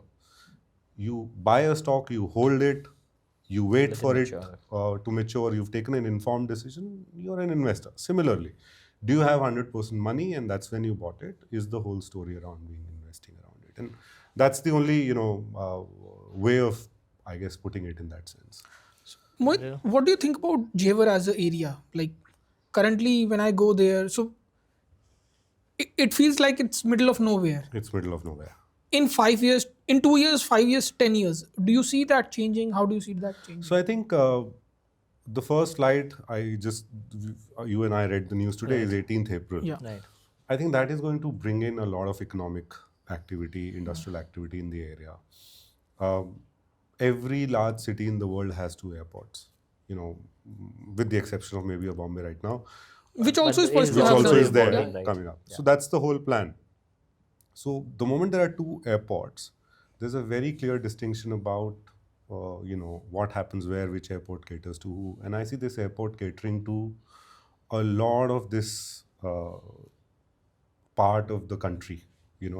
You buy a stock, you hold it, you wait for it to mature. You've taken an informed decision. You're an investor. Similarly, do you have 100% money, and that's when you bought it? Is the whole story around being investing around it, and that's the only way of, I guess, putting it in that sense. Mohit, what do you think about Jewar as an area? Like currently, when I go there, so it feels like it's middle of nowhere. It's middle of nowhere. In 5 years, in 2 years, 5 years, 10 years, do you see that changing? How do you see that changing? So I think the first slide you and I read the news today is 18th April. Yeah. Right. I think that is going to bring in a lot of economic activity, industrial activity in the area. Every large city in the world has 2 airports, with the exception of maybe a Bombay right now. Which also is Which also is there right. coming up. So that's the whole plan. So the moment there are 2 airports, there's a very clear distinction about, what happens where, which airport caters to who. And I see this airport catering to a lot of this part of the country,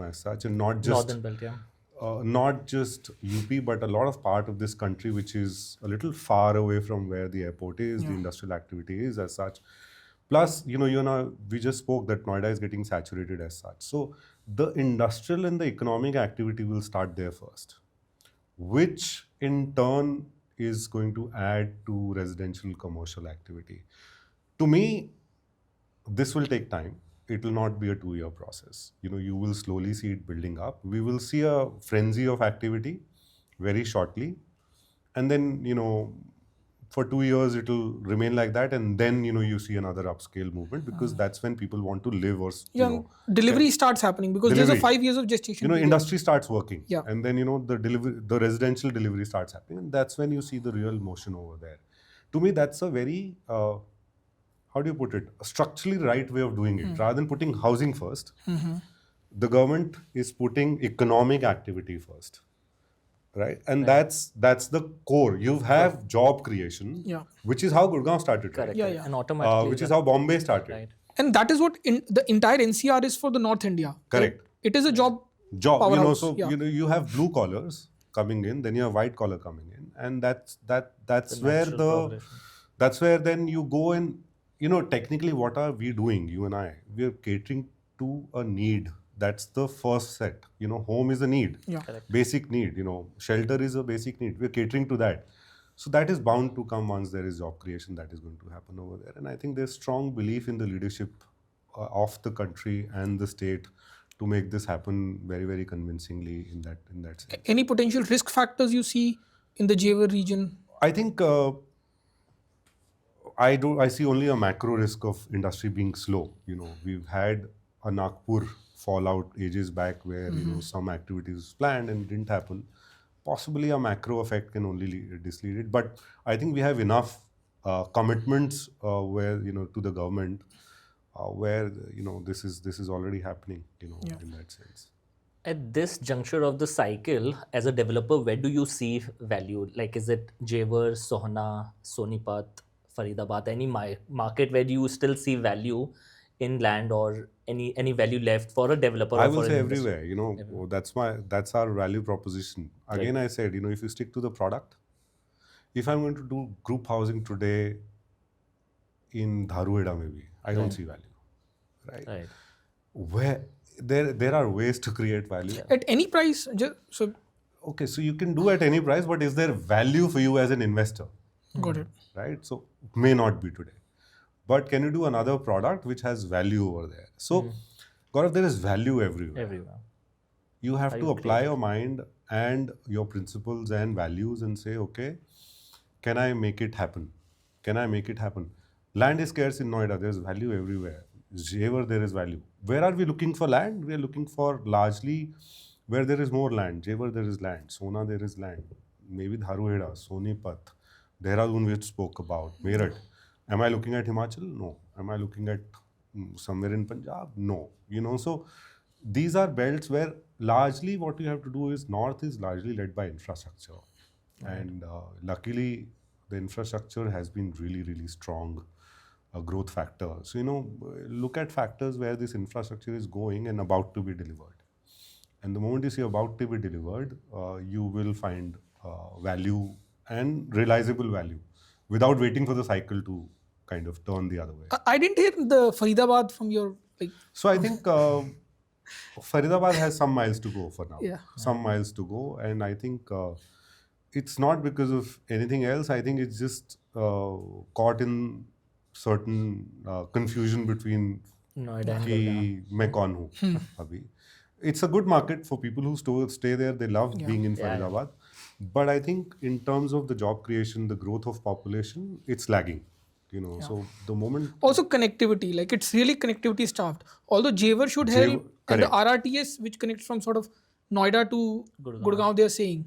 as such, and not just Northern Belt, yeah. Not just UP, but a lot of part of this country, which is a little far away from where the airport is, the industrial activity is as such. Plus, we just spoke that Noida is getting saturated as such. So the industrial and the economic activity will start there first, which in turn is going to add to residential commercial activity. To me, this will take time. It will not be a 2-year process. You will slowly see it building up. We will see a frenzy of activity very shortly. And then, for 2 years, it will remain like that. And then, you see another upscale movement because that's when people want to live or, delivery starts happening because there's a 5 years of gestation. period. Industry starts working. Yeah. And then, the residential delivery starts happening. And that's when you see the real motion over there. To me, that's a very, how do you put it? A structurally right way of doing it. Rather than putting housing first, the government is putting economic activity first. Right? And that's the core. You have job creation, which is how Gurgaon started. Correct. Right? And automatically. Which is how Bombay started. Right. And that is what the entire NCR is for the North India. Correct. It is a job job, powerhouse. so Yeah. you have blue collars coming in, then you have white collar coming in, and that's The where natural progression. that's where then you go and technically what are we doing, you and I, we are catering to a need. That's the first set. Home is a need. Yeah. Correct. Basic need. Shelter is a basic need. We're catering to that. So that is bound to come once there is job creation. That is going to happen over there. And I think there's strong belief in the leadership of the country and the state to make this happen very, very convincingly in that sense. Any potential risk factors you see in the Jewar region? I think I see only a macro risk of industry being slow. We've had a Nagpur fallout ages back where some activities was planned and didn't happen. Possibly a macro effect can only mislead it, but I think we have enough commitments where to the government where this is already happening. In that sense. At this juncture of the cycle, as a developer, where do you see value? Like, is it Jewar, Sohna, Sonipat, Faridabad, any market where do you still see value in land or any value left for a developer? I or will for say an investor? everywhere. That's our value proposition. Again, I said, if you stick to the product, if I'm going to do group housing today in Dharuheda maybe, I don't see value. Right? Right. Where there are ways to create value. At any price? So Okay, so you can do at any price, but is there value for you as an investor? got it. Right? So may not be today. But can you do another product which has value over there? So, Gaurav, there is value everywhere. Everywhere. You have to apply your mind and your principles and values and say, okay, can I make it happen? Can I make it happen? Land is scarce in Noida. There's value everywhere. Jewar, there is value. Where are we looking for land? We are looking for largely where there is more land. Jewar, there is land. Sona, there is land. Maybe Dharuheda, Sonipat, Dehradun, we spoke about, Meerut. Am I looking at Himachal? No. Am I looking at somewhere in Punjab? No. So these are belts where largely what you have to do is north is largely led by infrastructure. And luckily, the infrastructure has been really, really strong. A growth factor. So, look at factors where this infrastructure is going and about to be delivered. And the moment you see about to be delivered, you will find value and realizable value without waiting for the cycle to kind of turn the other way. I didn't hear the Faridabad from your So I think Faridabad has some miles to go for now. Yeah. Some miles to go. And I think it's not because of anything else. I think it's just caught in certain confusion between Noida and कि मैं कौन हूँ अभी. It's a good market for people who stay there. They love being in Faridabad. But I think in terms of the job creation, the growth of population, it's lagging. So the moment... Also connectivity, like it's really connectivity starved. Although Jewar should help, and the correct. RRTS, which connects from sort of Noida to Gurgaon, they're saying.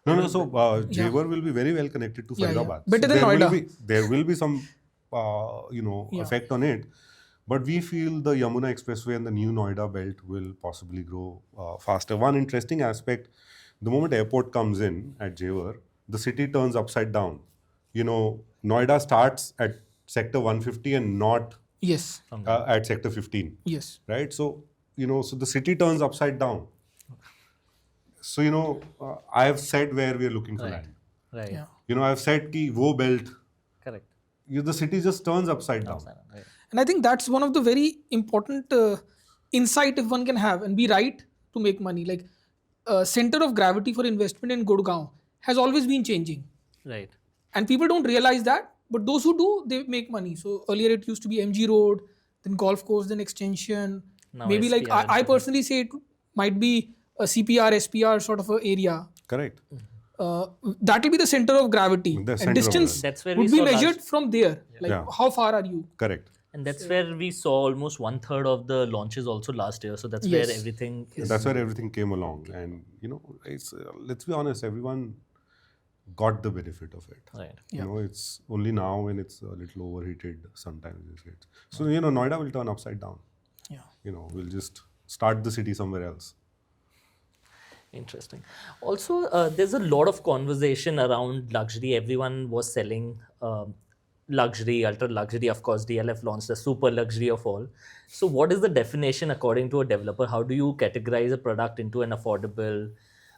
No. So Jewar will be very well connected to Faridabad. Better than Noida. There will be some, effect on it. But we feel the Yamuna Expressway and the new Noida belt will possibly grow faster. One interesting aspect, the moment airport comes in at Jewar, the city turns upside down. Noida starts at sector 150 and not Yes. at sector 15. Yes. Right? So, so the city turns upside down. So, I have said where we are looking for land. Right. Yeah. I have said ki wo belt. Correct. The city just turns upside down. Right. And I think that's one of the very important insight if one can have and be right to make money. Like center of gravity for investment in Gurgaon has always been changing. Right. And people don't realize that, but those who do, they make money. So earlier it used to be MG Road, then golf course, then extension. Now Maybe like SPR I personally say it might be a CPR, SPR sort of a area. Correct. That will be the center of gravity. The And center of distance That's where we would be saw measured from there. Like how far are you? Correct. And that's where we saw almost 1/3 of the launches also last year. So that's Yes. where everything is. That's where everything came along. And, it's, let's be honest, everyone got the benefit of it. Right. It's only now when it's a little overheated sometimes. So, Noida will turn upside down. Yeah. We'll just start the city somewhere else. Interesting. Also, there's a lot of conversation around luxury. Everyone was selling luxury, ultra luxury. Of course, DLF launched the super luxury of all. So, what is the definition according to a developer? How do you categorize a product into an affordable,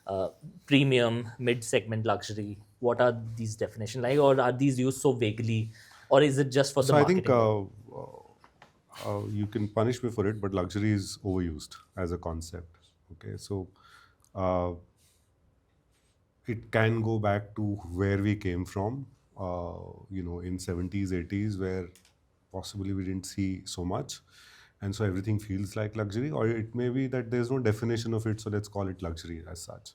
uh, premium, mid-segment luxury? What are these definitions like, or are these used so vaguely, or is it just for the So I think marketing? you can punish me for it, but luxury is overused as a concept. Okay, so uh, it can go back to where we came from, in 70s, 80s, where possibly we didn't see so much. And so everything feels like luxury, or it may be that there's no definition of it, so let's call it luxury as such.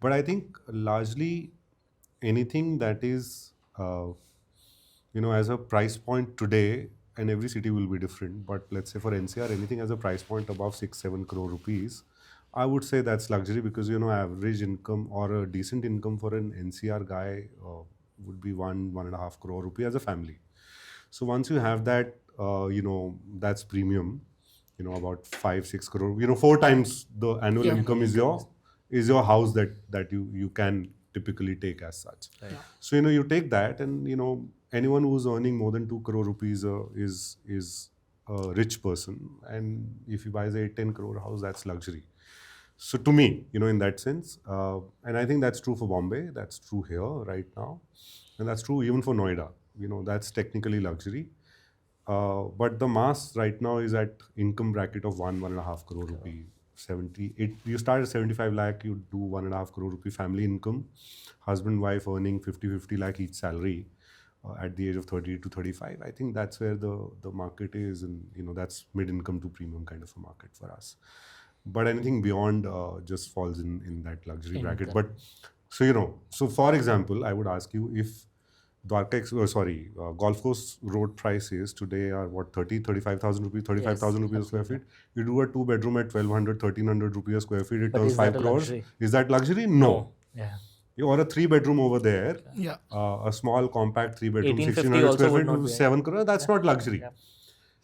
But I think largely anything that is, as a price point today, and every city will be different, but let's say for NCR, anything as a price point above 6-7 crore rupees, I would say that's luxury, because average income or a decent income for an NCR guy would be 1.5 crore rupee as a family. So once you have that, that's premium. About 5-6 crore. 4 times the annual Yeah. income is your house that you can typically take as such. Right. So you take that, and anyone who's earning more than 2 crore rupees is a rich person, and if he buys a 10 crore house, that's luxury. So to me, in that sense, and I think that's true for Bombay, that's true here right now, and that's true even for Noida. That's technically luxury. But the mass right now is at income bracket of 1.5 crore rupee. 78. You start at 75 lakh, you do 1.5 crore rupee family income. Husband, wife earning 50 lakh each salary at the age of 30 to 35. I think that's where the market is, and that's mid income to premium kind of a market for us. But anything beyond just falls in that luxury bracket. But so for example, I would ask you if Golf course road prices today are what, 35,000 rupees, 35,000 rupees a square feet. You do a 2 bedroom at 1,200, 1,300 rupees a square feet, it But turns is that 5 a crores. luxury? Is that luxury? No. Yeah. Or a 3 bedroom over there, Yeah. a small compact 3 bedroom, 1850 1,600 also square would feet, not be. 7 crores. That's not luxury. Yeah.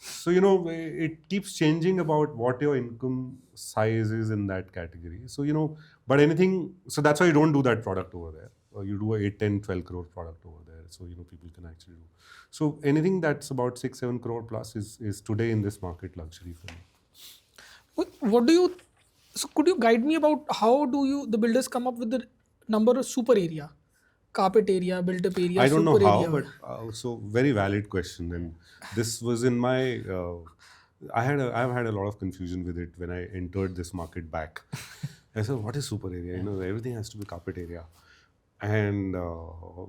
So, it keeps changing about what your income size is in that category. So, but anything, so that's why you don't do that product over there. You do a 8, 10, 12 crore product over there. So, people can actually do. So, anything that's about 6-7 crore plus is today in this market luxury for me. What do you? So could you guide me about how do the builders come up with the number of super area, carpet area, built up area, I don't know super how, area? but so very valid question. And this was in my. I've had a lot of confusion with it when I entered this market back. I said, "What is super area? Everything has to be carpet area." And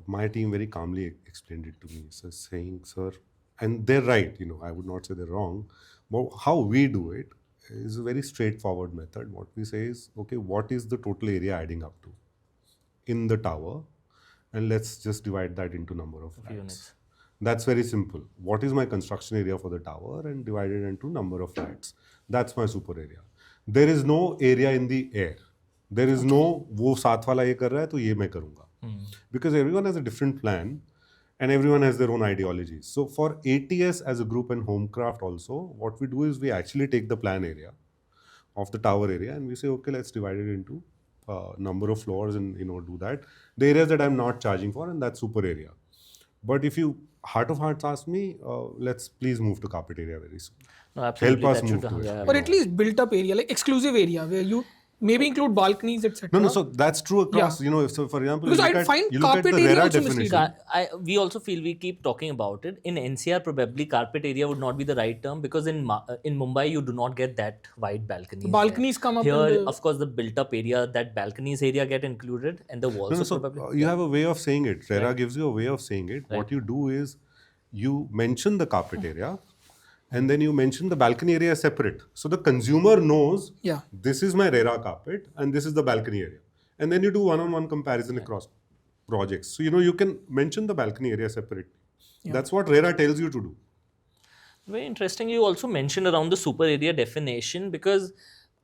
my team very calmly explained it to me. So saying, "Sir," and they're right. I would not say they're wrong. But how we do it is a very straightforward method. What we say is, okay, what is the total area adding up to in the tower? And let's just divide that into number of flats. Units. That's very simple. What is my construction area for the tower, and divide it into number of flats. That's my super area. There is no area in the air. There is no वो साथ वाला ये कर रहा है तो ये मैं करूँगा. Because everyone has a different plan, and everyone has their own ideologies. So for ATS as a group and HomeKraft also, what we do is we actually take the plan area of the tower area, and we say, okay, let's divide it into number of floors, and do that. The areas that I'm not charging for, and that's super area. But if you heart of hearts ask me, let's please move to carpet area very soon. No, absolutely. Help us that move should, to it. yeah. Or at least built up area, like exclusive area where you maybe include balconies, etc. No. So that's true across. Yeah. So for example, Because you look I at, find you look at carpet the area RERA also definition. misleading. We also feel, we keep talking about it. In NCR, probably carpet area would not be the right term, because in Mumbai you do not get that wide balconies. The balconies come up in Here, the- of course, the built-up area, that balconies area get included, and the walls. No, so probably you have a way of saying it. RERA gives you a way of saying it. What you do is you mention the carpet area, and then you mention the balcony area separate. So the consumer knows, Yeah. this is my RERA carpet and this is the balcony area. And then you do one-on-one comparison across projects. So, you can mention the balcony area separately. That's what RERA tells you to do. Very interesting. You also mentioned around the super area definition, because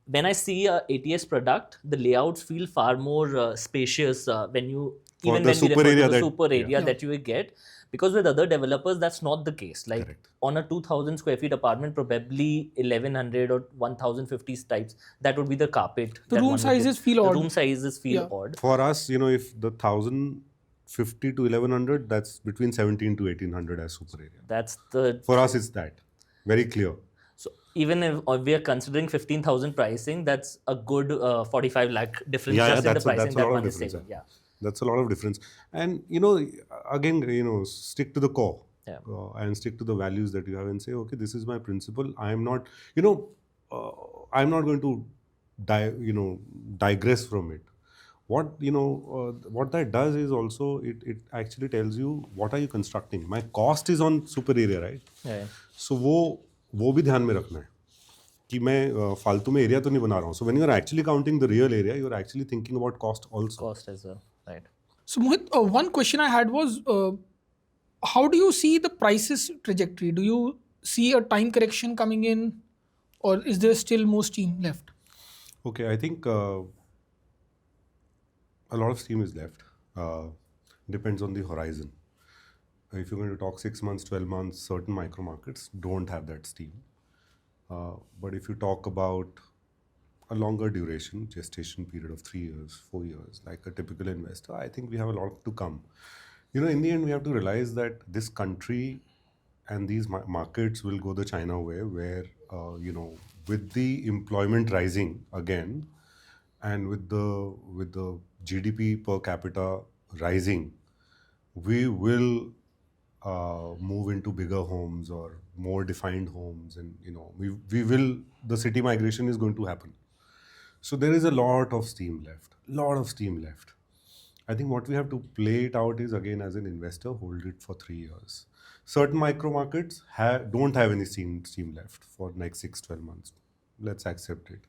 when I see a ATS product, the layouts feel far more spacious when you For even the when we super refer area to the that- super area Yeah. that you will get. Because with other developers, that's not the case. Like Correct. on a 2,000 square feet apartment, probably 1,100 or 1,050 types, that would be the carpet. The that room one would sizes get. feel The odd. room sizes feel Yeah. odd. For us, if the 1,000 50 to 1100, that's between 17 to 1800 as super area. That's the For us, it's that. Very clear. So even if we are considering 15,000 pricing, that's a good 45 lakh difference Yeah, just in the that's pricing that's a that lot of one is difference. saving. Yeah. That's a lot of difference. And again, stick to the core. Yeah. And stick to the values that you have and say, okay, this is my principle. I am not, I'm not going to digress from it. What that does is also it actually tells you what are you constructing. My cost is on super area, right? Yeah. So वो भी ध्यान में रखना है कि मैं फालतू में एरिया तो नहीं बना रहा हूँ. So when you are actually counting the real area, you are actually thinking about cost also. Cost as well. Right. So Mohit, one question I had was, how do you see the prices trajectory? Do you see a time correction coming in, or is there still more steam left? Okay, I think a lot of steam is left. Depends on the horizon. If you're going to talk 6 months, 12 months, certain micro markets don't have that steam. But if you talk about a longer duration, gestation period of 3 years, 4 years, like a typical investor, I think we have a lot to come. In the end, we have to realize that this country and these markets will go the China way, where, with the employment rising again, and with the GDP per capita rising, we will move into bigger homes or more defined homes, and we will, the city migration is going to happen. So there is a lot of steam left. I think what we have to play it out is, again, as an investor, hold it for 3 years. Certain micro markets don't have any steam left for next 6-12 months. Let's accept it.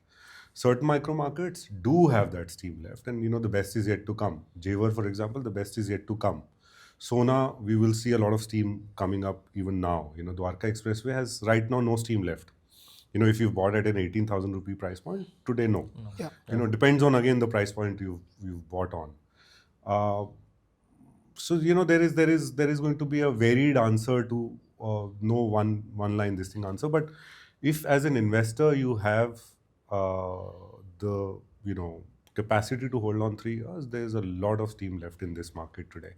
Certain micro markets do have that steam left, and the best is yet to come. Jaywar, for example, the best is yet to come. Sona, we will see a lot of steam coming up even now. Dwarka Expressway has right now no steam left. If you've bought at an 18,000 rupee price point, today no. Yeah. Depends on, again, the price point you've bought on. So there is going to be a varied answer to no one line this thing answer. But if as an investor you have the capacity to hold on 3 years, there is a lot of steam left in this market today.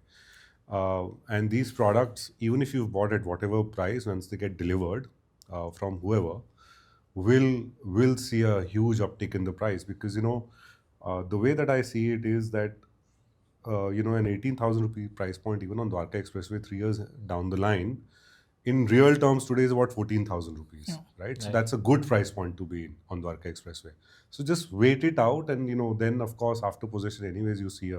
And these products, even if you've bought at whatever price, once they get delivered from whoever, will see a huge uptick in the price, because the way that I see it is that an 18,000 rupee price point even on Dwarka Expressway 3 years down the line, in real terms today is about 14,000 rupees, Yeah. right? So that's a good price point to be in on Dwarka Expressway. So just wait it out, and then of course after possession, anyways, you see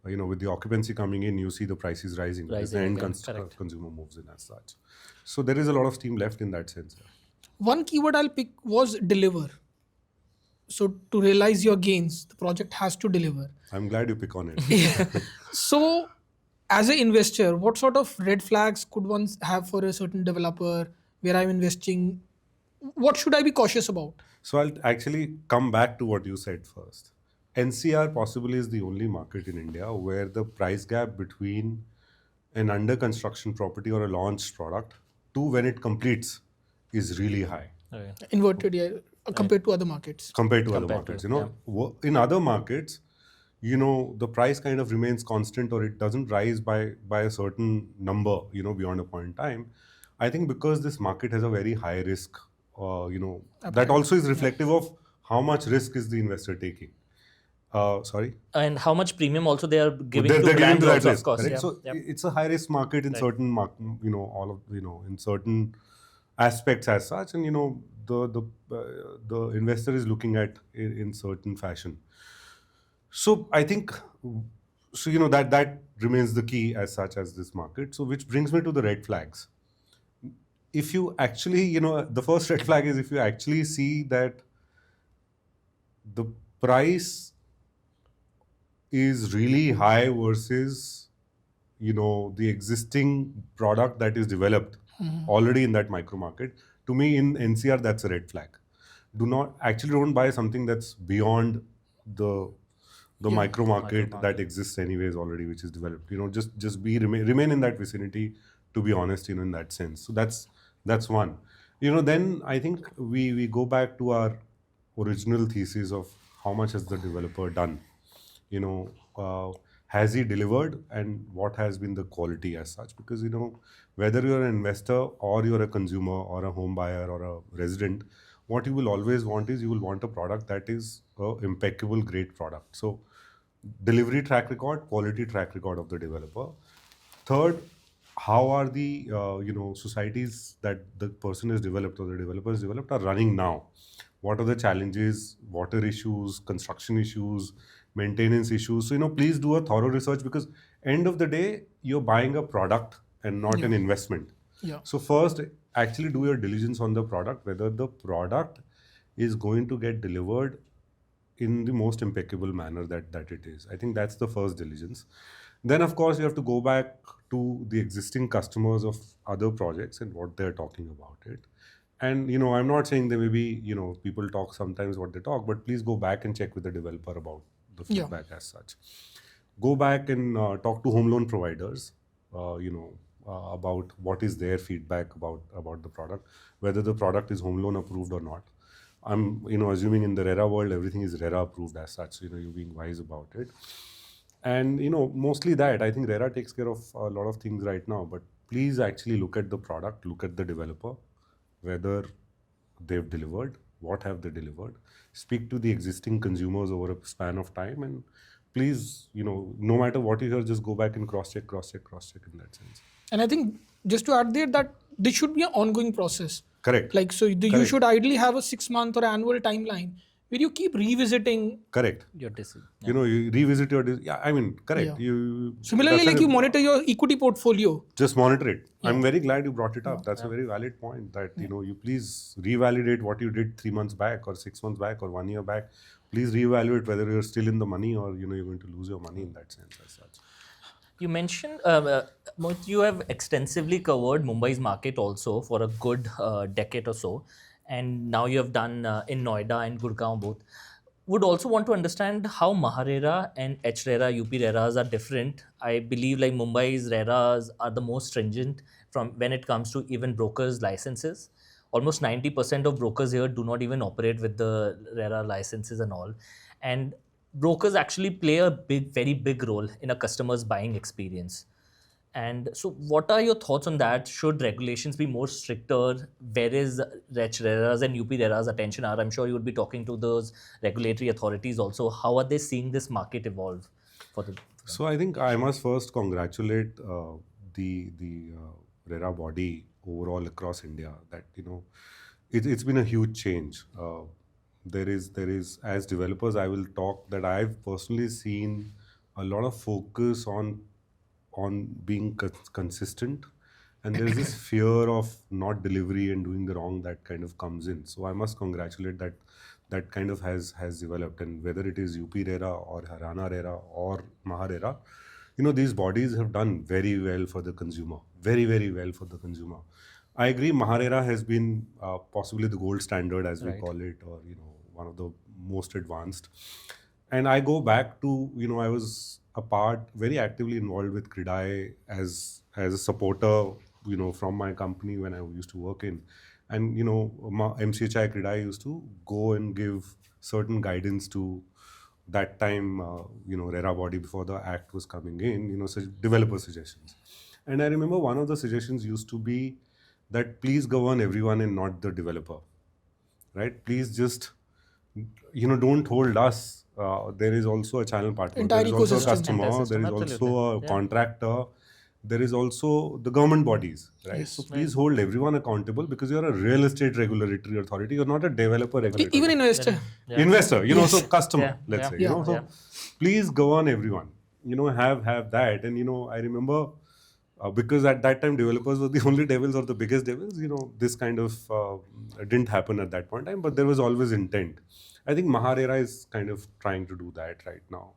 with the occupancy coming in, you see the prices rising as the end again, correct. consumer moves in as such. So there is a lot of steam left in that sense. One keyword I'll pick was deliver. So to realize your gains, the project has to deliver. I'm glad you pick on it. So, as an investor, what sort of red flags could one have for a certain developer where I'm investing? What should I be cautious about? So I'll actually come back to what you said first. NCR possibly is the only market in India where the price gap between an under construction property or a launched product to when it completes is really high Okay. Inverted, yeah, compared to other markets. compared to other Compared markets. to, In other markets, the price kind of remains constant, or it doesn't rise by a certain number, beyond a point in time. I think because this market has a very high risk, that also is reflective of how much risk is the investor taking. Sorry? And how much premium also they are giving They're to giving brands to that also, risk, of course. correct? Yeah. So Yep. it's a high risk market in certain in certain aspects as such, and the investor is looking at in certain fashion. So I think that remains the key as such as this market. So which brings me to the red flags. If you actually, the first red flag is if you actually see that the price is really high versus the existing product that is developed already in that micro market. To me, in NCR, that's a red flag. Don't buy something that's beyond the micro market that exists anyways already, which is developed. Just remain in that vicinity, to be honest, in that sense. So that's one. Then I think we go back to our original thesis of how much has the developer done. has he delivered, and what has been the quality as such? Because whether you're an investor or you're a consumer or a home buyer or a resident, what you will always want is you will want a product that is a impeccable, great product. So delivery track record, quality track record of the developer. Third, how are the societies that the person has developed or the developer has developed are running now? What are the challenges, water issues, construction issues, maintenance issues? So please do a thorough research, because end of the day you're buying a product and not an Yeah. investment. Yeah. So first, actually do your diligence on the product, whether the product is going to get delivered in the most impeccable manner that it is. I think that's the first diligence. Then, of course, you have to go back to the existing customers of other projects and what they're talking about it. And I'm not saying there may be people talk sometimes what they talk, but please go back and check with the developer about the Yeah. feedback as such. Go back and talk to home loan providers. About what is their feedback about the product, whether the product is home loan approved or not. I'm assuming in the RERA world everything is RERA approved as such. So, you're being wise about it. And mostly that, I think RERA takes care of a lot of things right now. But please actually look at the product, look at the developer, whether they've delivered, what have they delivered. Speak to the existing consumers over a span of time, and please, no matter what you hear, just go back and cross check in that sense. And I think just to add there that this should be an ongoing process. Correct. Like, so you Correct. should ideally have a 6-month or annual timeline where you keep revisiting. Correct. Your decision. You revisit your correct. Yeah. You Similarly, that's like an- you monitor your equity portfolio. just monitor it. Yeah. I'm very glad you brought it up. That's a very valid point, that you please revalidate what you did 3 months back or 6 months back or 1 year back. Please reevaluate whether you're still in the money or you're going to lose your money in that sense as such. You mentioned, Mohit, you have extensively covered Mumbai's market also for a good decade or so, and now you have done in Noida and Gurgaon both. Would also want to understand how Maharera and HRERA, UP RERAs are different. I believe like Mumbai's RERAs are the most stringent from when it comes to even brokers' licenses. Almost 90% of brokers here do not even operate with the RERA licenses and all. And brokers actually play a very big role in a customer's buying experience. And so, what are your thoughts on that? Should regulations be more stricter? Where is RERA's and UP RERA's attention are? I'm sure you would be talking to those regulatory authorities also. How are they seeing this market evolve for the? So I think I must first congratulate the RERA body overall across India, that it's been a huge change. There is as developers, I will talk that I've personally seen a lot of focus on being consistent, and there's this fear of not delivery and doing the wrong that kind of comes in. So I must congratulate that kind of has developed, and whether it is UP RERA or Haryana RERA or Maharera, these bodies have done very well for the consumer, very, very well for the consumer. I agree, Maharera has been possibly the gold standard, as we call it, or one of the most advanced. And I go back to, I was very actively involved with CRIDAI as a supporter, from my company when I used to work in. And, MCHI CRIDAI used to go and give certain guidance to that time, RERA body before the act was coming in, developer suggestions. And I remember one of the suggestions used to be that please govern everyone and not the developer, right? Please just, don't hold us. There is also a channel partner. Entire there is also a ecosystem. customer. Entire There is system, also absolutely. a Yeah. contractor. There is also the government bodies, right? Yes. So please hold everyone accountable, because you're a real estate regulatory authority. You're not a developer regulatory. Even investor. Investor, Yes. so customer, Yeah, let's yeah, say, yeah, so please govern everyone, have that. And, I remember because at that time developers were the only devils or the biggest devils, this kind of didn't happen at that point in time, but there was always intent. I think Maharera is kind of trying to do that right now.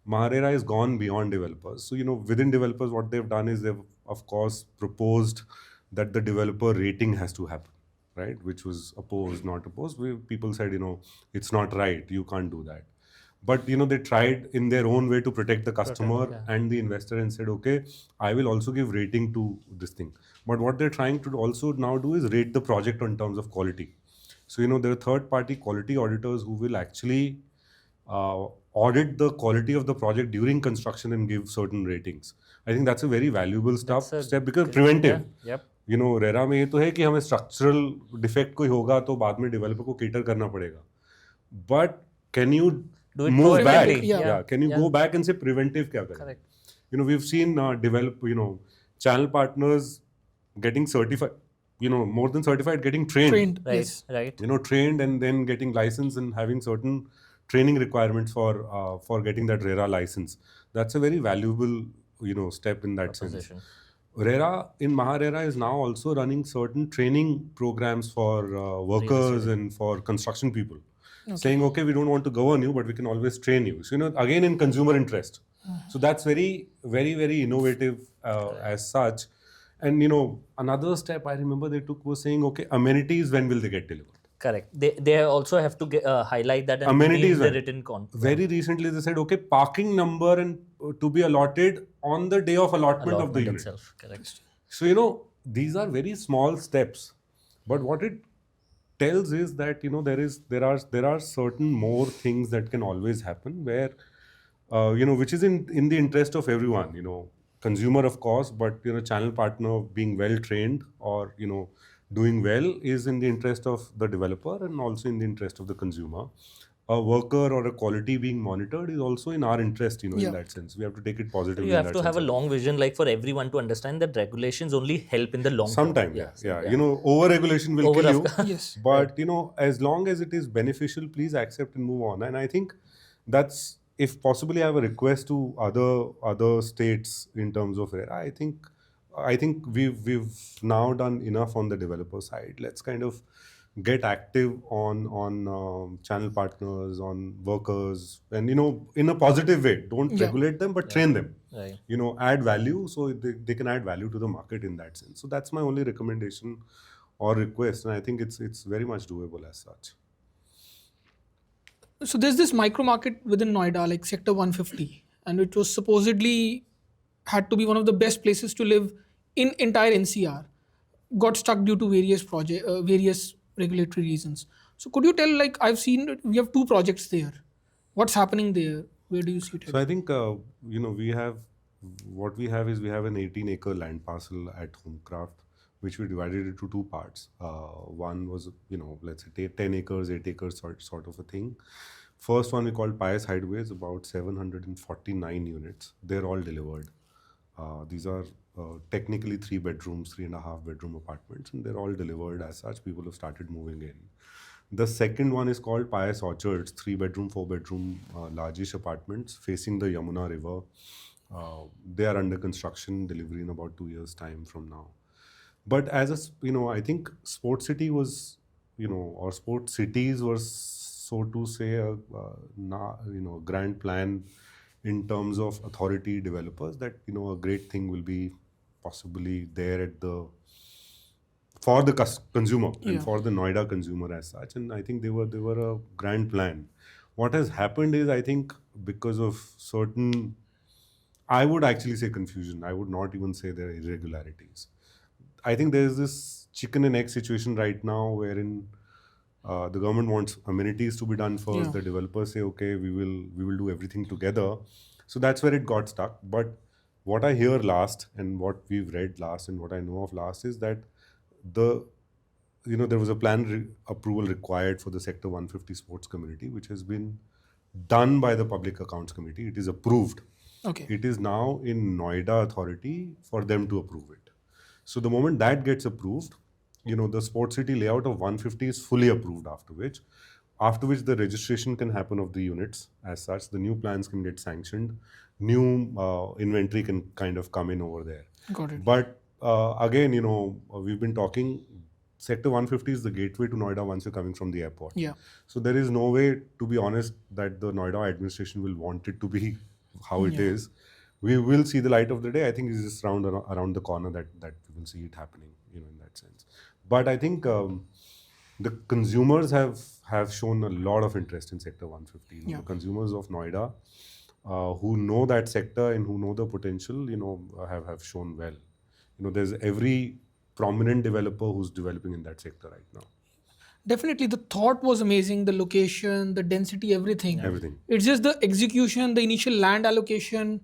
Maharera has gone beyond developers. So, within developers, what they've done is they've, of course, proposed that the developer rating has to happen, right? Which was opposed, not opposed. People said, it's not right. You can't do that. But, they tried in their own way to protect the customer and the investor, and said, okay, I will also give rating to this thing. But what they're trying to also now do is rate the project in terms of quality. So, there are third-party quality auditors who will actually audit the quality of the project during construction and give certain ratings. I think that's a very valuable That's a step because great- preventive. Yeah, yep. RERA में ये तो है कि हमें structural defect कोई होगा तो बाद में डेवलपर को केटर करना पड़ेगा, but can you Do it move back? proactively. Yeah. Can you Yeah. go back and say preventive क्या करें? Correct. We've seen develop channel partners getting certified, more than certified, getting trained. Trained. Right, Yes. right. Trained and then getting license and having certain training requirements for getting that RERA license. That's a very valuable step in that sense. Proposition. RERA in MahaRERA is now also running certain training programs for workers and for construction people, saying, okay, we don't want to govern you, but we can always train you. So, again, in consumer interest. So that's very, very, very innovative as such. And, another step I remember they took was saying, okay, amenities, when will they get delivered? Correct. They also have to highlight that and Amenities, be in the when? written content. Very recently they said, okay, parking number and to be allotted on the day of allotment of the unit. itself. Correct. So, these are very small steps, but what it tells is that there are certain more things that can always happen where which is in the interest of everyone, consumer of course, but channel partner being well trained or doing well is in the interest of the developer and also in the interest of the consumer. A worker or a quality being monitored is also in our interest, Yeah. in that sense. We have to take it positively. You have in to that have a sense. long vision, like for everyone to understand that regulations only help in the long term. Sometime, yeah. Over regulation will Over- kill you. Yes. But as long as it is beneficial, please accept and move on. And I think that's, if possibly, I have a request to other states in terms of RERA. I think we've now done enough on the developer side. Let's kind of get active on channel partners, on workers, and in a positive way. Don't Yeah. regulate them, but train them. Right. Add value so they can add value to the market in that sense. So that's my only recommendation or request, and I think it's very much doable as such. So there's this micro market within Noida, like Sector 150, and it was supposedly had to be one of the best places to live in entire NCR. Got stuck due to various regulatory reasons. So could you tell, like, I've seen that we have two projects there. What's happening there? Where do you see it? So I think we have we have an 18-acre land parcel at HomeKraft, which we divided into two parts. One was let's say 10 acres, 8 acres sort of a thing. First one we called Pious Hideaways, about 749 units. They're all delivered. These are technically 3 bedrooms, 3.5 bedroom apartments, and they're all delivered as such. People have started moving in. The second one is called Pious Orchards, 3 bedroom, 4 bedroom, largish apartments facing the Yamuna River. They are under construction, delivery in about 2 years' time from now. But as I think Sport City was, or Sport Cities were, so to say, a grand plan in terms of authority developers that a great thing will be possibly there for the consumer and Yeah. for the Noida consumer as such. And I think they were a grand plan. What has happened is, I think, because of certain, I would actually say confusion. I would not even say there are irregularities. I think there is this chicken and egg situation right now wherein the government wants amenities to be done first. Yeah. The developers say, okay, we will do everything together. So that's where it got stuck. But what I hear last and what we've read last and what I know of last is that there was a plan approval required for the Sector 150 sports community, which has been done by the Public Accounts Committee. It is approved. Okay. It is now in Noida authority for them to approve it. So the moment that gets approved, the sports city layout of 150 is fully approved, after which the registration can happen of the units as such. The new plans can get sanctioned. New inventory can kind of come in over there. Got it. But again, we've been talking, Sector 150 is the gateway to Noida once you're coming from the airport. Yeah. So there is no way, to be honest, that the Noida administration will want it to be how it is. We will see the light of the day. I think it's just around the corner that we will see it happening, in that sense. But I think the consumers have shown a lot of interest in Sector 150. The consumers of Noida who know that sector and who know the potential, have shown well. There's every prominent developer who's developing in that sector right now. definitely the thought was amazing, the location, the density, everything. Everything. It's just the execution, the initial land allocation.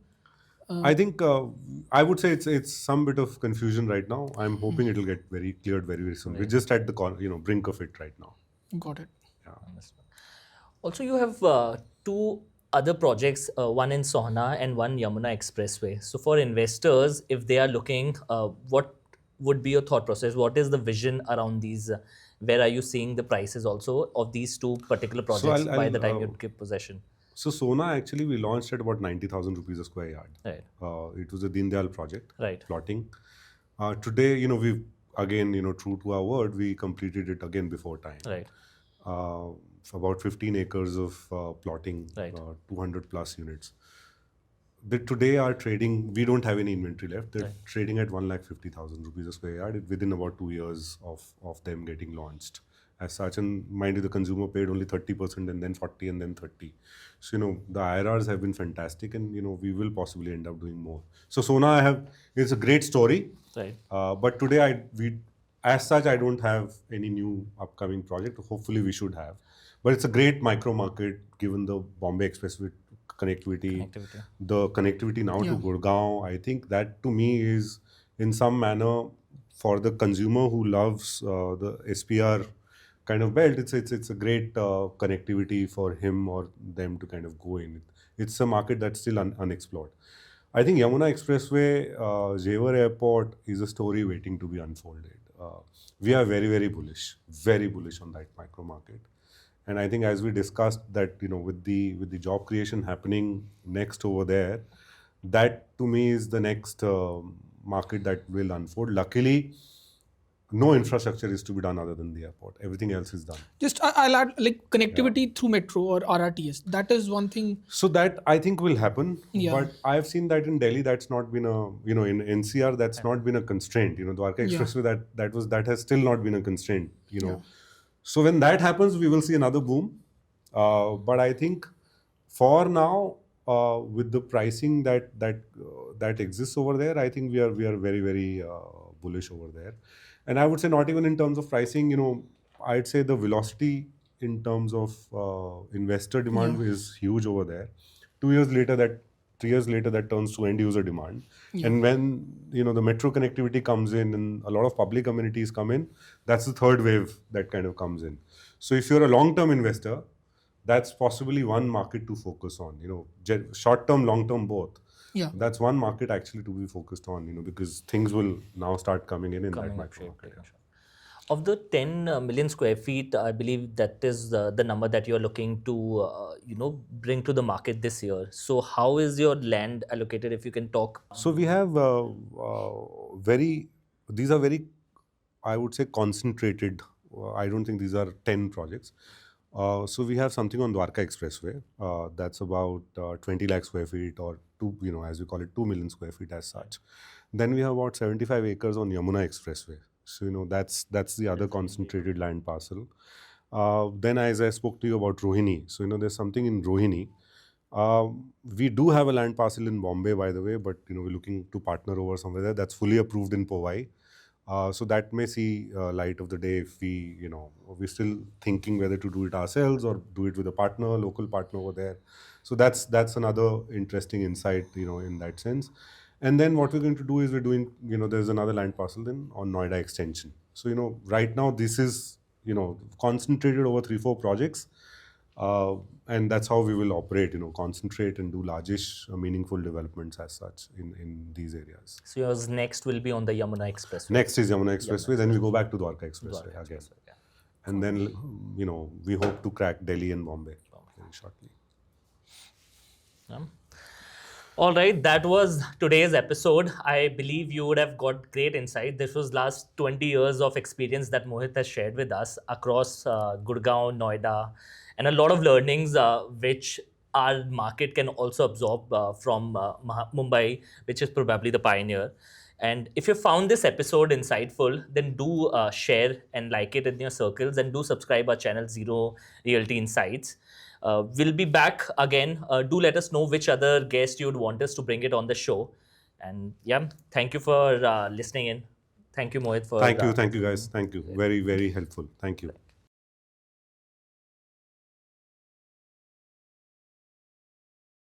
I think I would say it's some bit of confusion right now. I'm hoping it'll get very cleared very, very soon. We're just at the brink of it right now. Got it. Also, you have two other projects, one in Sohna and one Yamuna Expressway. So, for investors, if they are looking, what would be your thought process? What is the vision around these? Where are you seeing the prices also of these two particular projects by the time you give possession? So Sona, actually we launched at about 90,000 rupees a square yard. Right. It was a Deen Dayal project. Right. Plotting. Today, we've again, true to our word, we completed it again before time. Right. For about 15 acres of plotting, Right. 200 plus units. Today our trading, we don't have any inventory left. They're trading at 1,50,000 rupees a square yard within about 2 years of them getting launched as such. And mind you, the consumer paid only 30% and then 40 and then 30. So, the IRRs have been fantastic, and, we will possibly end up doing more. So Sona, it's a great story. Right. But today as such, I don't have any new upcoming project. Hopefully we should have. But it's a great micro market given the Bombay Expressway connectivity. The connectivity now to Gurgaon. I think that to me is in some manner for the consumer who loves the SPR kind of belt. It's a great connectivity for him or them to kind of go in. It's a market that's still unexplored. I think Yamuna Expressway, Jewar Airport is a story waiting to be unfolded. We are very, very bullish on that micro market. And I think as we discussed that, with the job creation happening next over there, that to me is the next market that will unfold. Luckily, no infrastructure is to be done other than the airport. Everything else is done. Just I'll add like connectivity through metro or RRTS. That is one thing. So that I think will happen. Yeah. But I've seen that in Delhi, that's not been in NCR, that's not been a constraint. Dwarka Expressway, that has still not been a constraint. So when that happens, we will see another boom. But I think for now, with the pricing that exists over there, I think we are very, very bullish over there. And I would say not even in terms of pricing, I'd say the velocity in terms of investor demand is huge over there. 3 years later, that turns to end user demand. And when, the metro connectivity comes in and a lot of public amenities come in, that's the third wave that kind of comes in. So if you're a long-term investor, that's possibly one market to focus on, short-term, long-term both. Yeah. That's one market actually to be focused on, because things will now start coming in that micro market. Of the 10 million square feet, I believe that is the number that you're looking to, bring to the market this year. So how is your land allocated, if you can talk? So we have these are very, I would say, concentrated. I don't think these are 10 projects. So we have something on Dwarka Expressway. That's about 20 lakh square feet or as we call it, 2 million square feet as such. Then we have about 75 acres on Yamuna Expressway. So, that's the other concentrated land parcel. Then as I spoke to you about Rohini. So, there's something in Rohini. We do have a land parcel in Bombay, by the way, but, we're looking to partner over somewhere there. That's fully approved in Powai. So that may see light of the day if we're still thinking whether to do it ourselves or do it with a local partner over there. So that's another interesting insight, in that sense. And then what we're going to do is we're doing, there's another land parcel then on Noida extension. So, right now this is, concentrated over 3-4 projects. And that's how we will operate, concentrate and do largish, meaningful developments as such in these areas. So yours next will be on the Yamuna Expressway. Next is Yamuna Expressway, then we go back to Dwarka Expressway again. And then, we hope to crack Delhi and Bombay very shortly. All right, that was today's episode. I believe you would have got great insight. This was last 20 years of experience that Mohit has shared with us across Gurgaon, Noida, and a lot of learnings which our market can also absorb from Mumbai, which is probably the pioneer. And if you found this episode insightful, then do share and like it in your circles, and do subscribe our channel Zeno Realty Insights. We'll be back again. Do let us know which other guest you'd want us to bring it on the show. And thank you for listening in. Thank you, Mohit. Thank you guys. Thank you. Very, very helpful. Thank you.